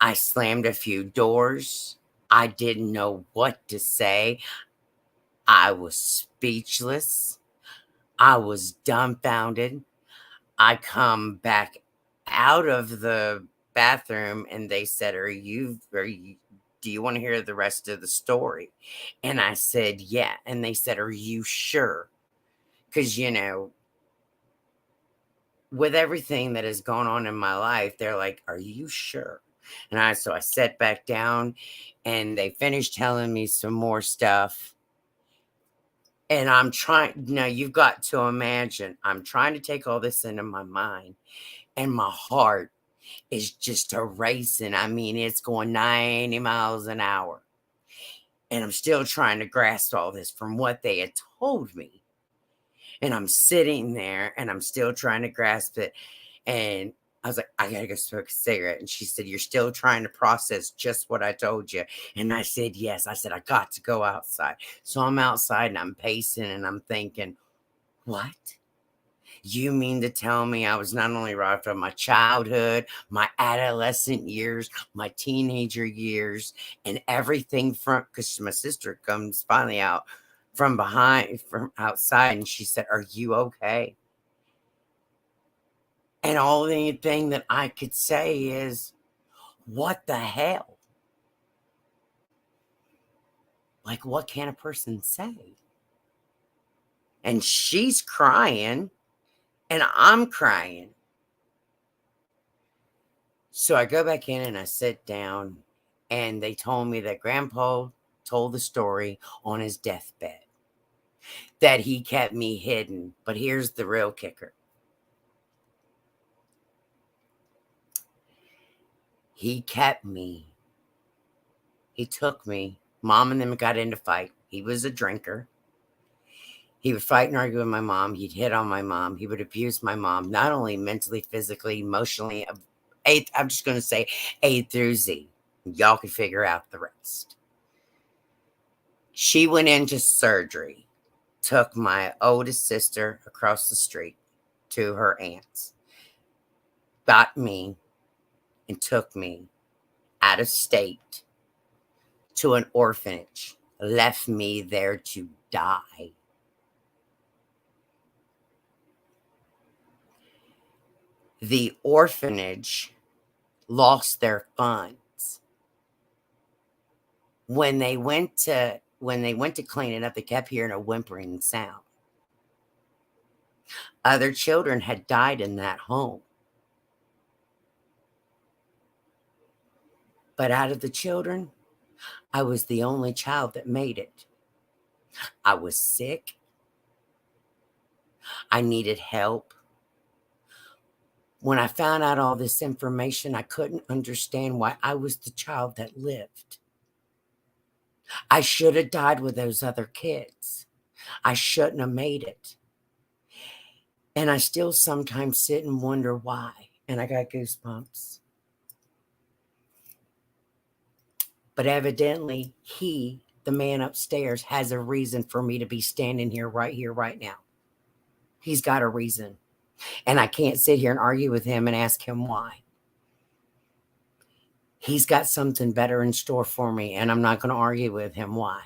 I slammed a few doors. I didn't know what to say. I was speechless. I was dumbfounded. I come back out of the bathroom and they said, do you want to hear the rest of the story? And I said, yeah. And they said, are you sure? Because, with everything that has gone on in my life, they're like, are you sure? And so I sat back down and they finished telling me some more stuff. And I'm trying, now you've got to imagine, I'm trying to take all this into my mind, and my heart is just a racing. I mean, it's going 90 miles an hour. And I'm still trying to grasp all this from what they had told me. And I'm sitting there and I'm still trying to grasp it. And I was like, I gotta go smoke a cigarette. And she said, you're still trying to process just what I told you. And I said, yes. I said, I got to go outside. So I'm outside and I'm pacing and I'm thinking, what? You mean to tell me I was not only robbed from my childhood, my adolescent years, my teenager years, and everything because my sister comes finally out from outside, and she said, are you okay? And all the thing that I could say is, what the hell? Like, what can a person say? And she's crying, and I'm crying. So I go back in and I sit down, and they told me that Grandpa told the story on his deathbed, that he kept me hidden. But here's the real kicker. He kept me. He took me. Mom and them got into fight. He was a drinker. He would fight and argue with my mom. He'd hit on my mom. He would abuse my mom, not only mentally, physically, emotionally. I'm just going to say A through Z. Y'all can figure out the rest. She went into surgery, took my oldest sister across the street to her aunt's, got me, and took me out of state to an orphanage, left me there to die. The orphanage lost their funds. When they went to clean it up, they kept hearing a whimpering sound. Other children had died in that home. But out of the children, I was the only child that made it. I was sick. I needed help. When I found out all this information, I couldn't understand why I was the child that lived. I should have died with those other kids. I shouldn't have made it. And I still sometimes sit and wonder why. And I got goosebumps. But evidently, he, the man upstairs, has a reason for me to be standing here, right now. He's got a reason. And I can't sit here and argue with him and ask him why. He's got something better in store for me, and I'm not going to argue with him why.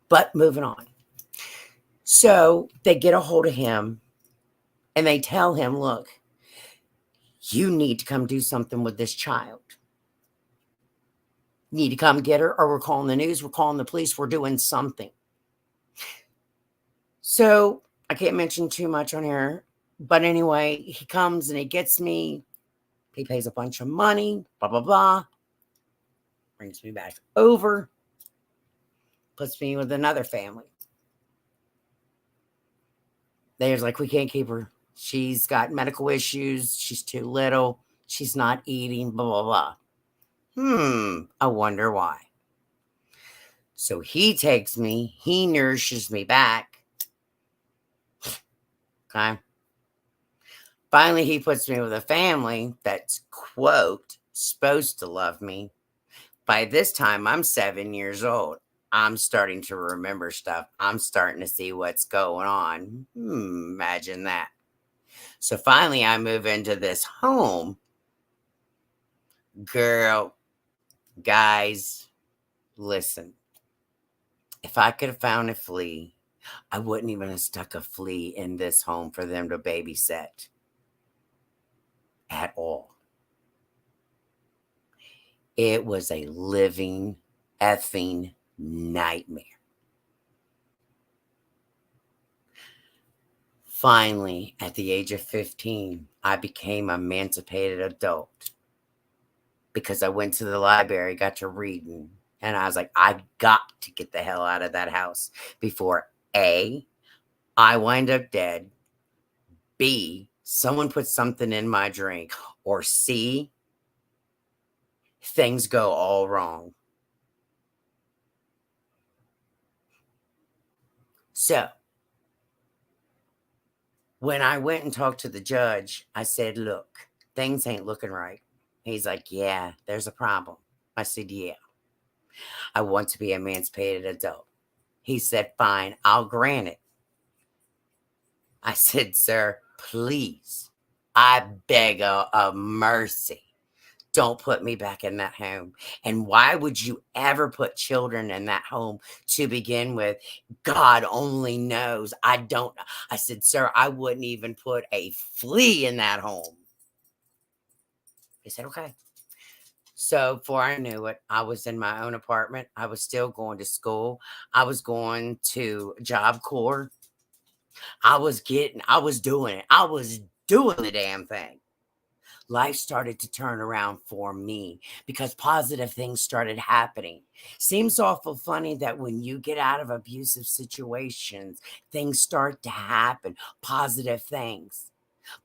But moving on. So they get a hold of him, and they tell him, look, you need to come do something with this child. You need to come get her, or we're calling the news, we're calling the police, we're doing something. So I can't mention too much on here. But anyway, he comes and he gets me. He pays a bunch of money, blah, blah, blah. Brings me back over. Puts me with another family. They're like, we can't keep her. She's got medical issues. She's too little. She's not eating, blah, blah, blah. I wonder why. So he takes me. He nourishes me back. Okay. Finally, he puts me with a family that's, quote, supposed to love me. By this time, I'm 7 years old. I'm starting to remember stuff. I'm starting to see what's going on. Imagine that. So finally, I move into this home. Girl, guys, listen. If I could have found a flea, I wouldn't even have stuck a flea in this home for them to babysit. At all. It was a living effing nightmare. Finally, at the age of 15, I became an emancipated adult because I went to the library, got to reading, and I was like, I've got to get the hell out of that house before A, I wind up dead, B, someone puts something in my drink, or C, things go all wrong. So, when I went and talked to the judge, I said, look, things ain't looking right. He's like, yeah, there's a problem. I said, yeah, I want to be an emancipated adult. He said, fine, I'll grant it. I said, sir, please, I beg a mercy. Don't put me back in that home. And why would you ever put children in that home to begin with? God only knows. I don't know. I said, sir, I wouldn't even put a flea in that home. He said, okay. So before I knew it, I was in my own apartment. I was still going to school. I was going to Job Corps. I was doing it. I was doing the damn thing. Life started to turn around for me because positive things started happening. Seems awful funny that when you get out of abusive situations, things start to happen, positive things.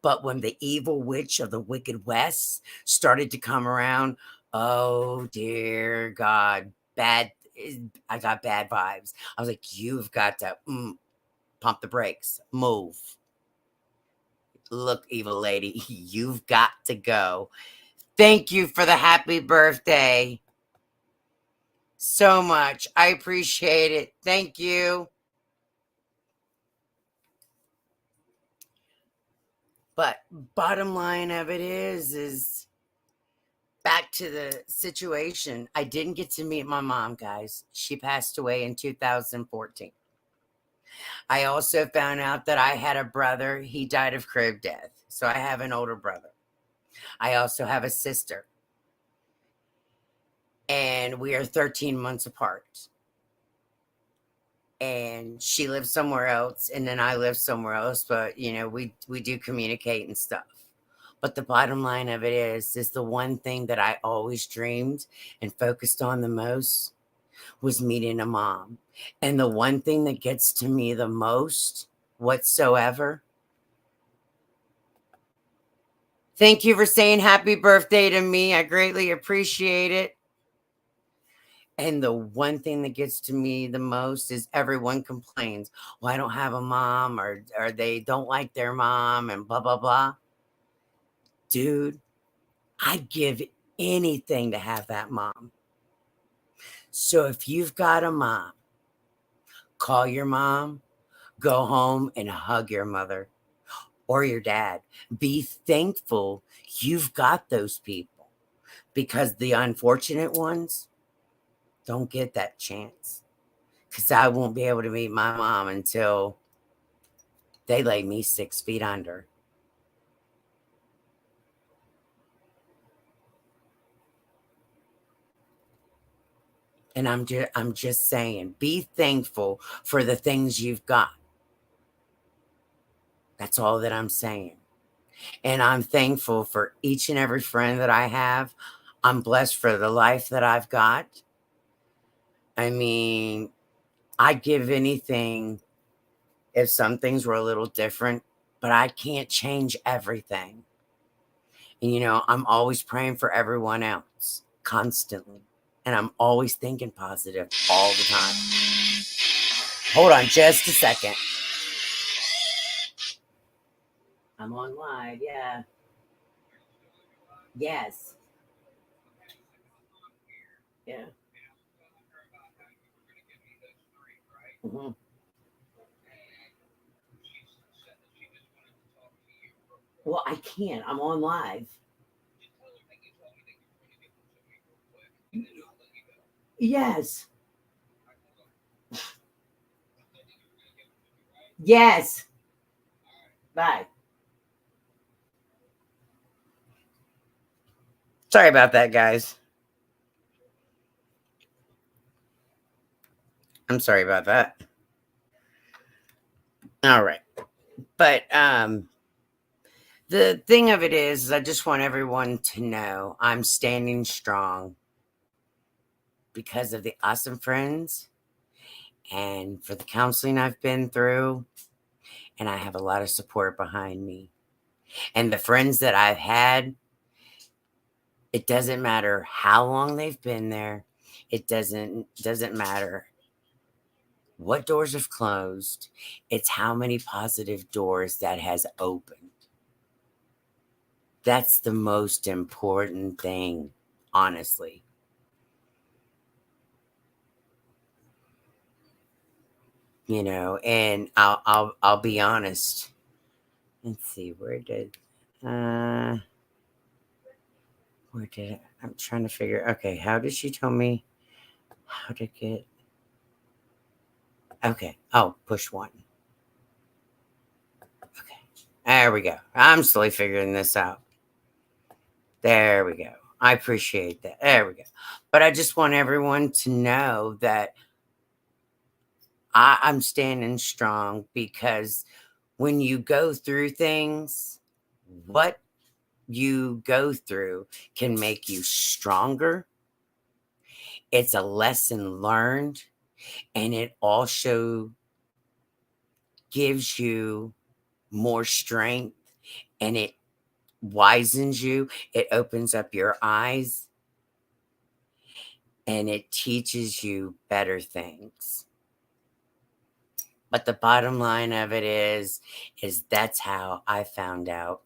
But when the evil witch of the Wicked West started to come around, oh dear God, I got bad vibes. I was like, you've got to pump the brakes, move. Look, evil lady, you've got to go. Thank you for the happy birthday so much. I appreciate it. Thank you. But bottom line of it is back to the situation. I didn't get to meet my mom, guys. She passed away in 2014. I also found out that I had a brother. He died of crib death. So I have an older brother. I also have a sister. And we are 13 months apart. And she lives somewhere else, and then I live somewhere else. But, you know, we do communicate and stuff. But the bottom line of it is the one thing that I always dreamed and focused on the most was meeting a mom. And the one thing that gets to me the most whatsoever. Thank you for saying happy birthday to me. I greatly appreciate it. And the one thing that gets to me the most is everyone complains, well, I don't have a mom, or they don't like their mom, and blah, blah, blah. Dude, I'd give anything to have that mom. So if you've got a mom, call your mom, go home and hug your mother or your dad. Be thankful you've got those people, because the unfortunate ones don't get that chance. Because I won't be able to meet my mom until they lay me 6 feet under. And I'm just saying, be thankful for the things you've got. That's all that I'm saying. And I'm thankful for each and every friend that I have. I'm blessed for the life that I've got. I mean, I'd give anything if some things were a little different, but I can't change everything. And, you know, I'm always praying for everyone else constantly. And I'm always thinking positive all the time. Hold on just a second. I'm on live, yeah. Yes. Yeah. Mm-hmm. Well, I can't. I'm on live. Yes. Yes. Bye. Sorry about that, guys. I'm sorry about that. All right. But the thing of it is I just want everyone to know I'm standing strong because of the awesome friends and for the counseling I've been through. And I have a lot of support behind me. And the friends that I've had, it doesn't matter how long they've been there. It doesn't matter what doors have closed. It's how many positive doors that has opened. That's the most important thing, honestly. You know, and I'll be honest. Let's see, where did I'm trying to figure, okay, how did she tell me how to get, okay, oh, push 1. Okay, there we go. I'm slowly figuring this out. There we go. I appreciate that. There we go. But I just want everyone to know that I'm standing strong, because when you go through things, what you go through can make you stronger. It's a lesson learned, and it also gives you more strength, and it wisens you. It opens up your eyes, and it teaches you better things. But the bottom line of it is that's how I found out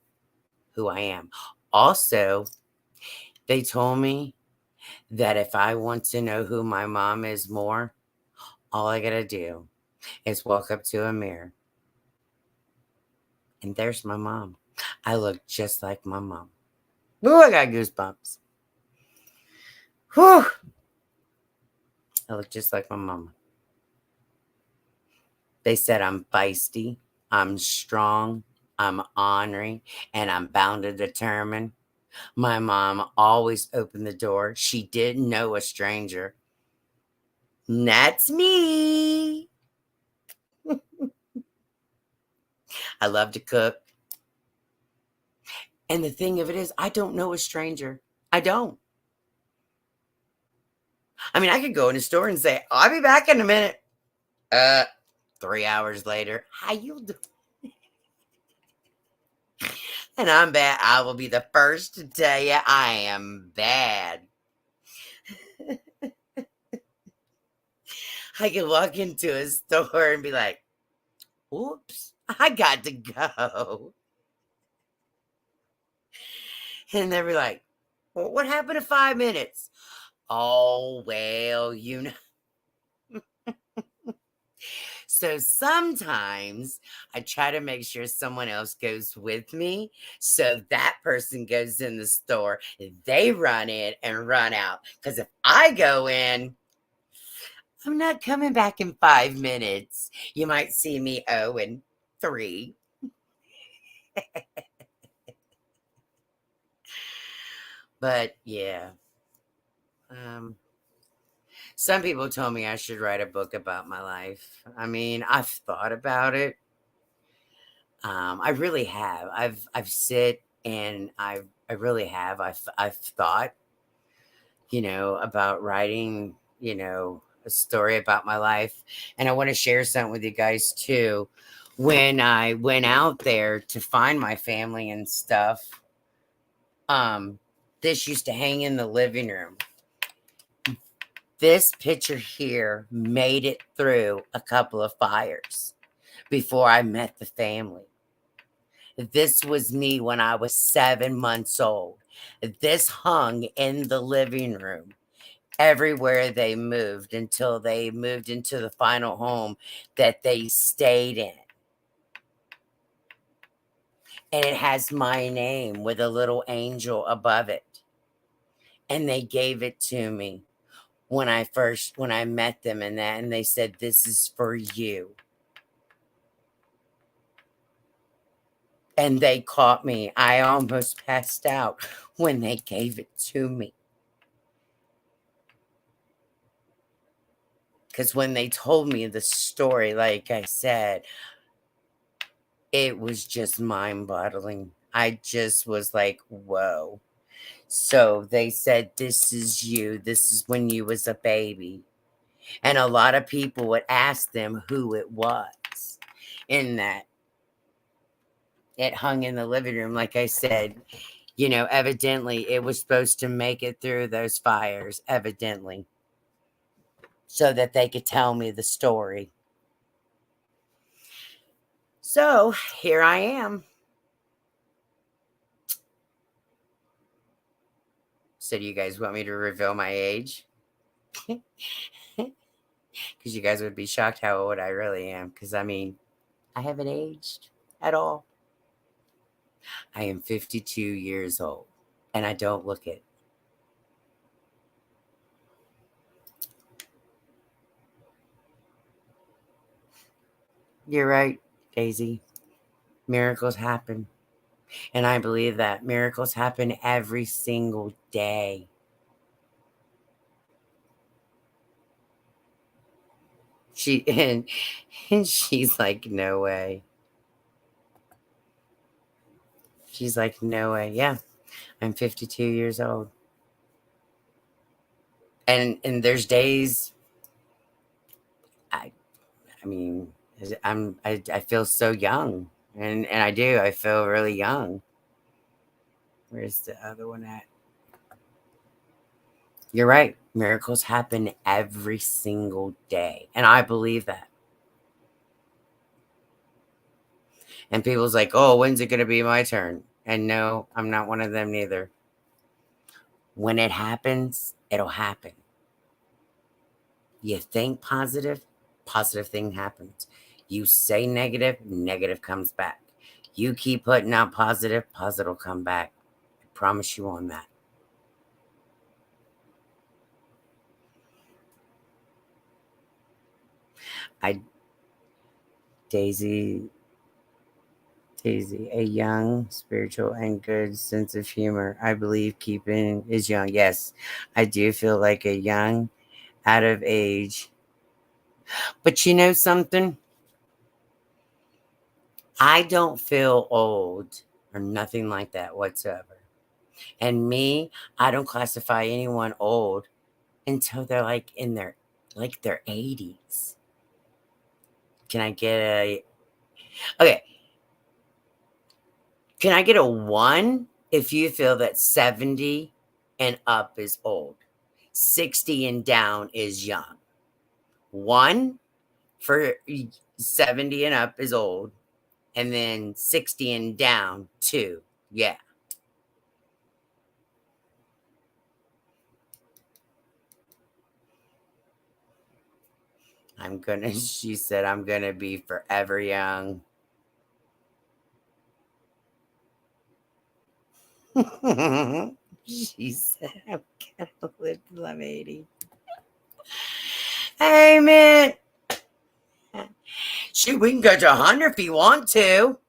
who I am. Also, they told me that if I want to know who my mom is more, all I got to do is walk up to a mirror. And there's my mom. I look just like my mom. Ooh, I got goosebumps. Whew. I look just like my mama. They said I'm feisty, I'm strong, I'm ornery, and I'm bound and determined. My mom always opened the door. She didn't know a stranger. And that's me. I love to cook. And the thing of it is, I don't know a stranger. I don't. I mean, I could go in a store and say, I'll be back in a minute. 3 hours later, how you doing? And I'm bad. I will be the first to tell you I am bad. I can walk into a store and be like, oops, I got to go. And they'll be like, well, what happened to 5 minutes? Oh, well, you know. So sometimes I try to make sure someone else goes with me. So that person goes in the store, they run in and run out. Because if I go in, I'm not coming back in 5 minutes. You might see me 0 and 3. But yeah. Some people told me I should write a book about my life. I mean, I've thought about it. I really have. I've sit and I really have. I've thought, about writing, a story about my life, and I want to share something with you guys too. When I went out there to find my family and stuff, this used to hang in the living room. This picture here made it through a couple of fires before I met the family. This was me when I was 7 months old. This hung in the living room everywhere they moved until they moved into the final home that they stayed in. And it has my name with a little angel above it. And they gave it to me when I met them and they said, this is for you. And they caught me. I almost passed out when they gave it to me. Because when they told me the story, like I said, it was just mind-boggling. I just was like, whoa. So they said, this is you. This is when you was a baby. And a lot of people would ask them who it was in that. It hung in the living room, like I said. Evidently it was supposed to make it through those fires, evidently, so that they could tell me the story. So here I am. So do you guys want me to reveal my age? Because you guys would be shocked how old I really am. Because, I mean, I haven't aged at all. I am 52 years old. And I don't look it. You're right, Daisy. Miracles happen. And I believe that miracles happen every single day. And she's like, no way. She's like, no way. Yeah, I'm 52 years old. And there's days I mean, I feel so young. And I do. I feel really young. Where's the other one at? You're right. Miracles happen every single day. And I believe that. And people's like, oh, when's it going to be my turn? And no, I'm not one of them neither. When it happens, it'll happen. You think positive, positive thing happens. You say negative, negative comes back. You keep putting out positive, positive will come back. I promise you on that. Daisy, a young, spiritual, and good sense of humor. I believe keeping is young. Yes, I do feel like a young, out of age. But you know something? I don't feel old or nothing like that whatsoever. And me, I don't classify anyone old until they're like in their 80s. Can I get a okay? Can I get a 1 if you feel that 70 and up is old? 60 and down is young. 1 for 70 and up is old. And then 60 and down, 2. Yeah. She said, I'm gonna be forever young. She said, I'm gonna live till I'm 80. Hey, man. Shoot, we can go to 100 if you want to.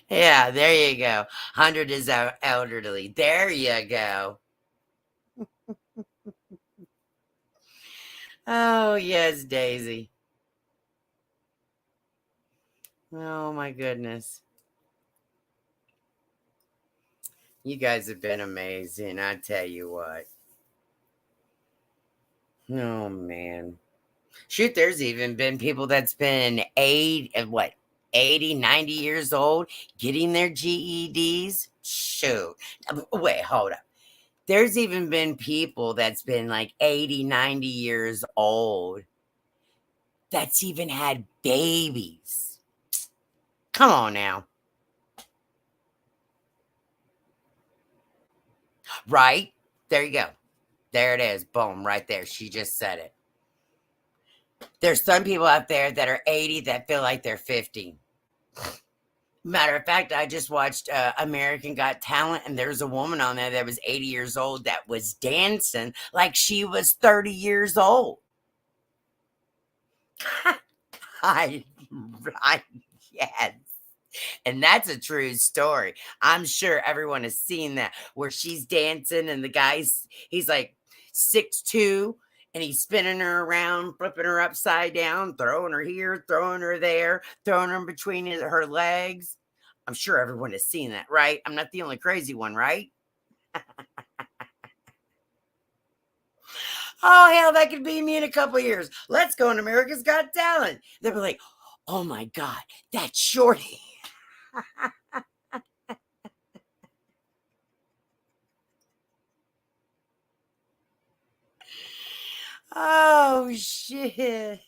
Yeah, there you go. 100 is elderly. There you go. Oh, yes, Daisy. Oh, my goodness. You guys have been amazing. I tell you what. Oh, man. Shoot, there's even been people that's been 80, 90 years old getting their GEDs. Shoot. Wait, hold up. There's even been people that's been like 80, 90 years old that's even had babies. Come on now. Right? There you go. There it is. Boom, right there. She just said it. There's some people out there that are 80 that feel like they're 50. Matter of fact, I just watched American Got Talent, and there's a woman on there that was 80 years old that was dancing like she was 30 years old. Yes. And that's a true story. I'm sure everyone has seen that, where she's dancing and the he's like 6'2", and he's spinning her around, flipping her upside down, throwing her here, throwing her there, throwing her between her legs. I'm sure everyone has seen that, right? I'm not the only crazy one, right? Oh, hell, that could be me in a couple of years. Let's go on America's Got Talent. They'll be like, oh my God, that's Shorty. Oh, shit.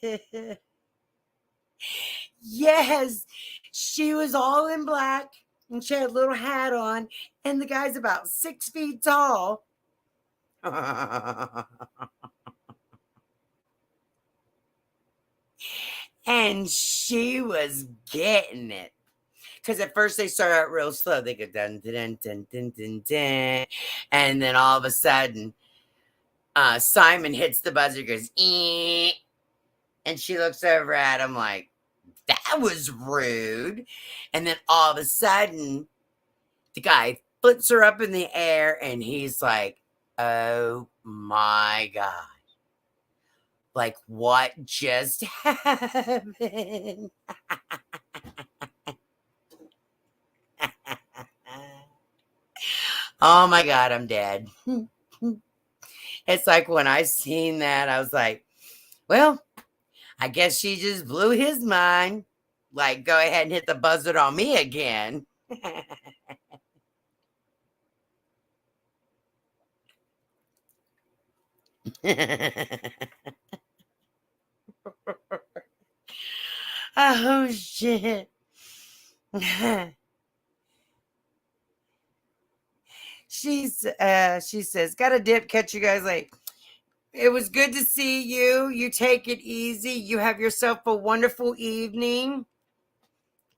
Yes, she was all in black and she had a little hat on, and the guy's about 6 feet tall. And she was getting it. Because at first they start out real slow. They go dun dun dun dun dun dun. And then all of a sudden, Simon hits the buzzer, goes, "ee," and she looks over at him like, that was rude. And then all of a sudden, the guy flips her up in the air and he's like, oh my God. Like, what just happened? Oh my God, I'm dead. It's like when I seen that, I was like, well, I guess she just blew his mind. Like, go ahead and hit the buzzer on me again. Oh, shit. She says, got a dip, catch you guys later. It was good to see you. You take it easy. You have yourself a wonderful evening.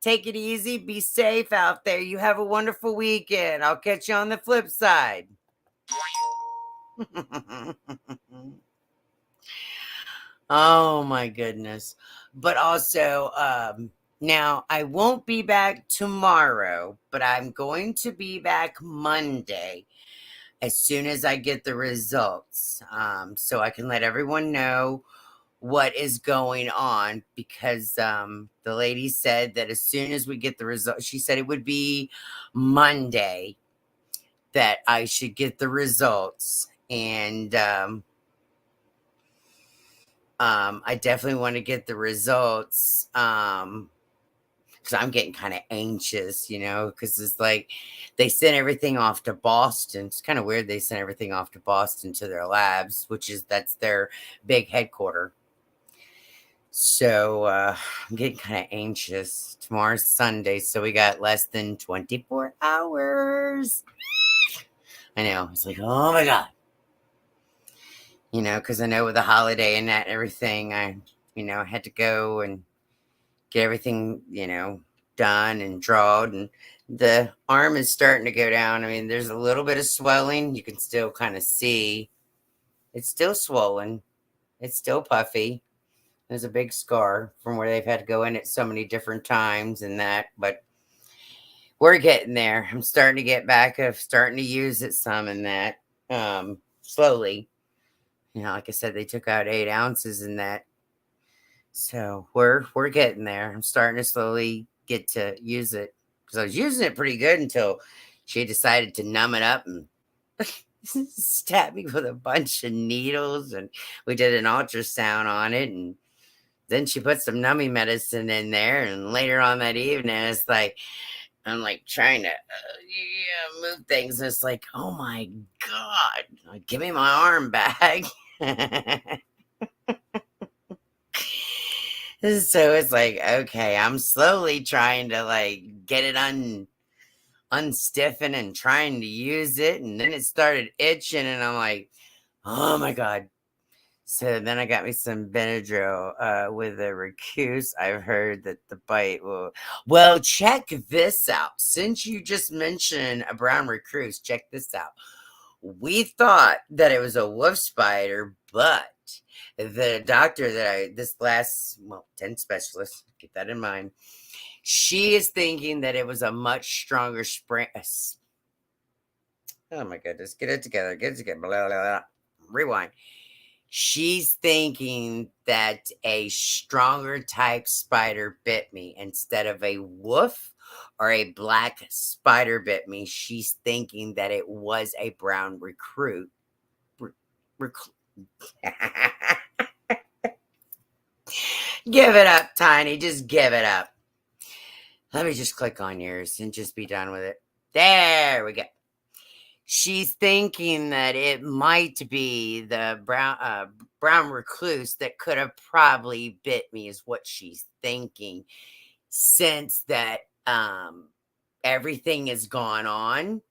Take it easy. Be safe out there. You have a wonderful weekend. I'll catch you on the flip side. Oh my goodness. But also, now I won't be back tomorrow, but I'm going to be back Monday as soon as I get the results. So I can let everyone know what is going on, because the lady said that as soon as we get the results, she said it would be Monday that I should get the results. And I definitely want to get the results, because I'm getting kind of anxious, because it's like they sent everything off to Boston. It's kind of weird they sent everything off to Boston to their labs, that's their big headquarters. So I'm getting kind of anxious. Tomorrow's Sunday, so we got less than 24 hours. I know. It's like, oh my God. Because I know with the holiday and that everything, I had to go and get everything, done and drawed. And the arm is starting to go down. I mean, there's a little bit of swelling. You can still kind of see. It's still swollen. It's still puffy. There's a big scar from where they've had to go in it so many different times and that, but we're getting there. I'm starting to get back of starting to use it some and that, slowly. Like I said, they took out 8 ounces in that. So we're getting there. I'm starting to slowly get to use it, because I was using it pretty good until she decided to numb it up and stab me with a bunch of needles. And we did an ultrasound on it, and then she put some numbing medicine in there, and later on that evening, it's like, I'm like trying to move things. And it's like, oh my God, like, give me my arm back. So it's like, okay, I'm slowly trying to like get it unstiffen and trying to use it. And then it started itching, and I'm like, oh my God. So then I got me some Benadryl with a recuse. I've heard that the bite will... Well, check this out. Since you just mentioned a brown recluse, check this out. We thought that it was a wolf spider, but the doctor that 10 specialist, keep that in mind, she is thinking that it was a much stronger spring. Oh my goodness, get it together, blah, blah, blah. Rewind. She's thinking that a stronger type spider bit me instead of a wolf or a black spider bit me. She's thinking that it was a brown recluse. Give it up, Tiny. Just give it up. Let me just click on yours and just be done with it. There we go. She's thinking that it might be the brown recluse that could have probably bit me, is what she's thinking, since that everything has gone on,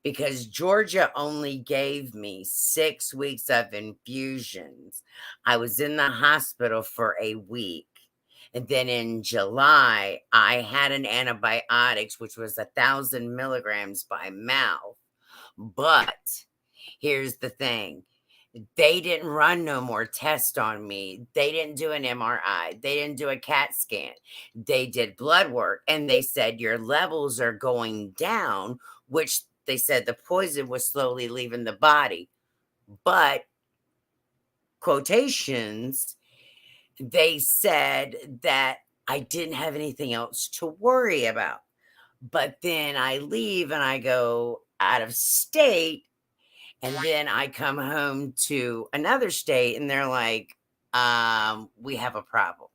because Georgia only gave me 6 weeks of infusions. I was in the hospital for a week. And then in July, I had an antibiotics, which was 1,000 milligrams by mouth. But here's the thing. They didn't run no more tests on me. They didn't do an MRI. They didn't do a CAT scan. They did blood work, and they said your levels are going down, which they said the poison was slowly leaving the body. But, quotations, they said that I didn't have anything else to worry about. But then I leave and I go out of state, and then I come home to another state, and they're like, we have a problem.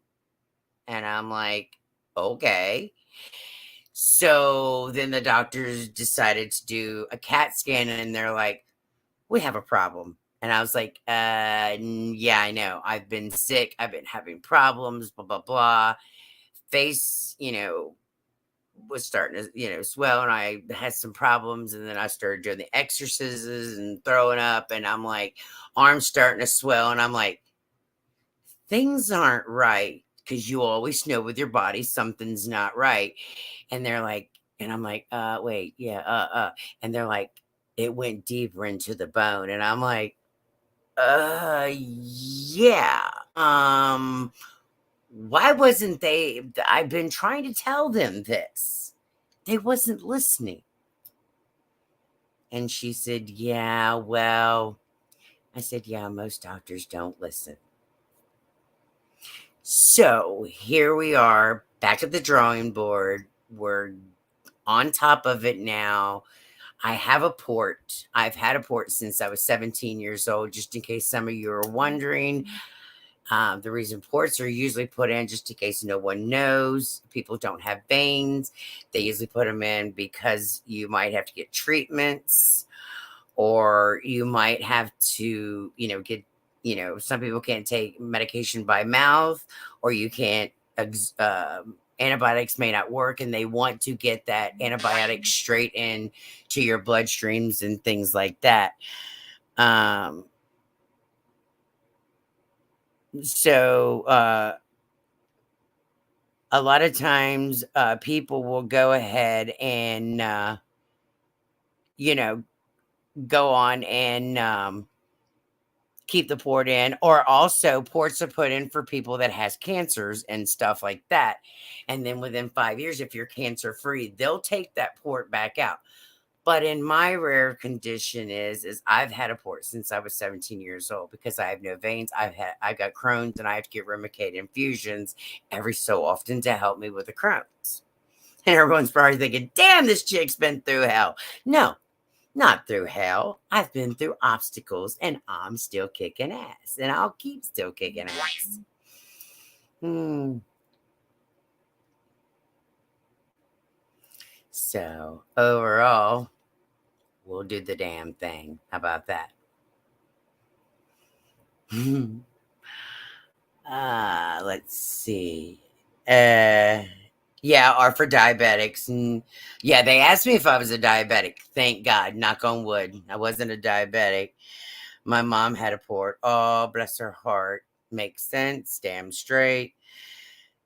And I'm like, okay. So then the doctors decided to do a CAT scan, and they're like, we have a problem. And I was like, yeah, I know. I've been sick. I've been having problems, blah, blah, blah. Face, was starting to, swell, and I had some problems, and then I started doing the exercises and throwing up, and I'm like, arms starting to swell, and I'm like, things aren't right. because you always know with your body something's not right. And they're like, and I'm like, wait, yeah, and they're like, it went deeper into the bone. And I'm like, yeah. Why wasn't they? I've been trying to tell them this. They wasn't listening. And she said, yeah, well, I said, yeah, most doctors don't listen. So here we are back at the drawing board. We're on top of it now. I have a port. I've had a port since I was 17 years old, just in case some of you are wondering. The reason ports are usually put in, just in case no one knows, people don't have veins. They usually put them in because you might have to get treatments, or you might have to, get, some people can't take medication by mouth, or you can't, antibiotics may not work, and they want to get that antibiotic straight in to your bloodstreams and things like that. So a lot of times people will go ahead and, go on and keep the port in, or also ports are put in for people that has cancers and stuff like that. And then within 5 years, if you're cancer free, they'll take that port back out. But in my rare condition is I've had a port since I was 17 years old because I have no veins. I've got Crohn's, and I have to get Remicade infusions every so often to help me with the Crohn's. And everyone's probably thinking, damn, this chick's been through hell. No, not through hell. I've been through obstacles, and I'm still kicking ass, and I'll keep still kicking ass. So overall, we'll do the damn thing. How about that? Let's see. Yeah, or for diabetics. And yeah, they asked me if I was a diabetic. Thank God, knock on wood, I wasn't a diabetic. My mom had a port. Oh, bless her heart. Makes sense. Damn straight.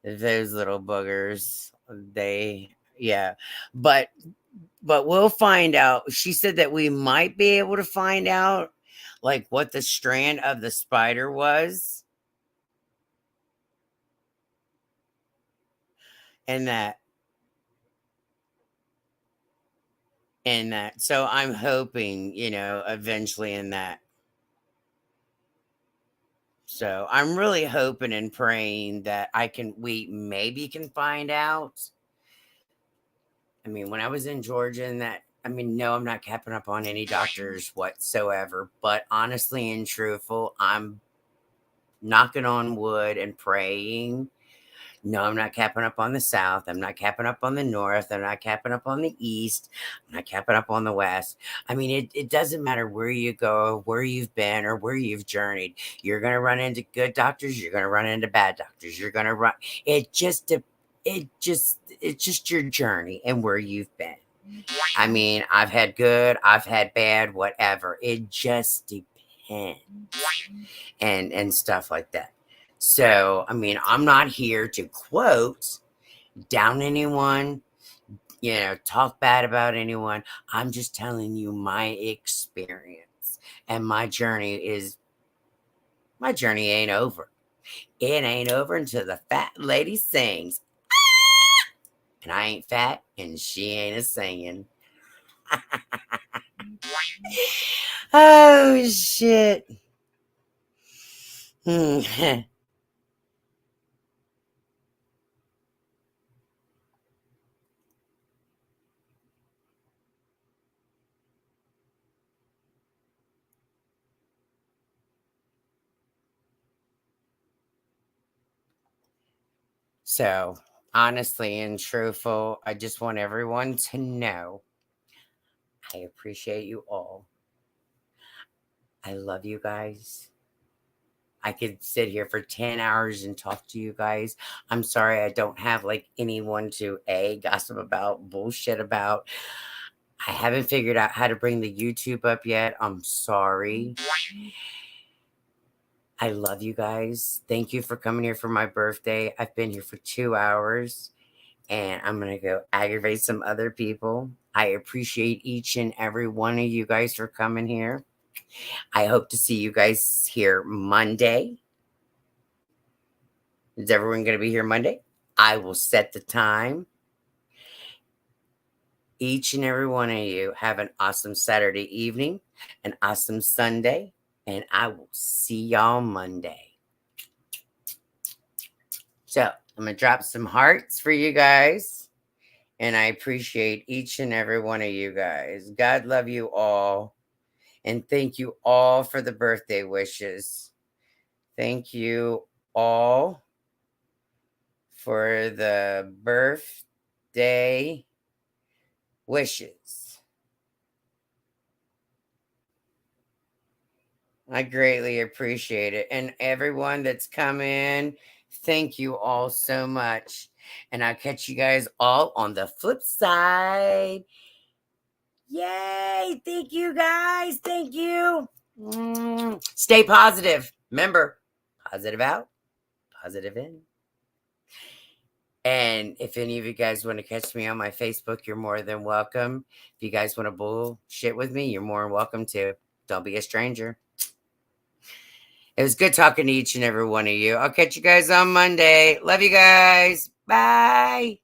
Those little boogers. Yeah. But we'll find out. She said that we might be able to find out like what the strand of the spider was. And that. So I'm hoping, eventually in that. So I'm really hoping and praying that we maybe can find out. I mean, when I was in Georgia and that, I mean, no, I'm not capping up on any doctors whatsoever, but honestly and truthful, I'm knocking on wood and praying. No, I'm not capping up on the South. I'm not capping up on the North. I'm not capping up on the East. I'm not capping up on the West. I mean, it doesn't matter where you go, where you've been, or where you've journeyed. You're going to run into good doctors. You're going to run into bad doctors. You're going to run. It's just your journey and where you've been. I mean, I've had good, I've had bad, whatever. It just depends and stuff like that. So, I mean, I'm not here to quote down anyone, talk bad about anyone. I'm just telling you my experience. And my journey ain't over. It ain't over until the fat lady sings. And I ain't fat, and she ain't a singing. Oh, shit. So, honestly and truthful, I just want everyone to know I appreciate you all. I love you guys. I could sit here for 10 hours and talk to you guys. I'm sorry I don't have like anyone to gossip about, bullshit about. I haven't figured out how to bring the YouTube up yet. I'm sorry. I love you guys. Thank you for coming here for my birthday. I've been here for 2 hours, and I'm going to go aggravate some other people. I appreciate each and every one of you guys for coming here. I hope to see you guys here Monday. Is everyone going to be here Monday? I will set the time. Each and every one of you have an awesome Saturday evening, an awesome Sunday, and I will see y'all Monday. So I'm going to drop some hearts for you guys, and I appreciate each and every one of you guys. God love you all, and thank you all for the birthday wishes. Thank you all for the birthday wishes. I greatly appreciate it. And everyone that's come in, thank you all so much. And I'll catch you guys all on the flip side. Yay! Thank you guys. Thank you. Stay positive. Remember, positive out, positive in. And if any of you guys want to catch me on my Facebook, you're more than welcome. If you guys want to bullshit with me, you're more than welcome to. Don't be a stranger. It was good talking to each and every one of you. I'll catch you guys on Monday. Love you guys. Bye.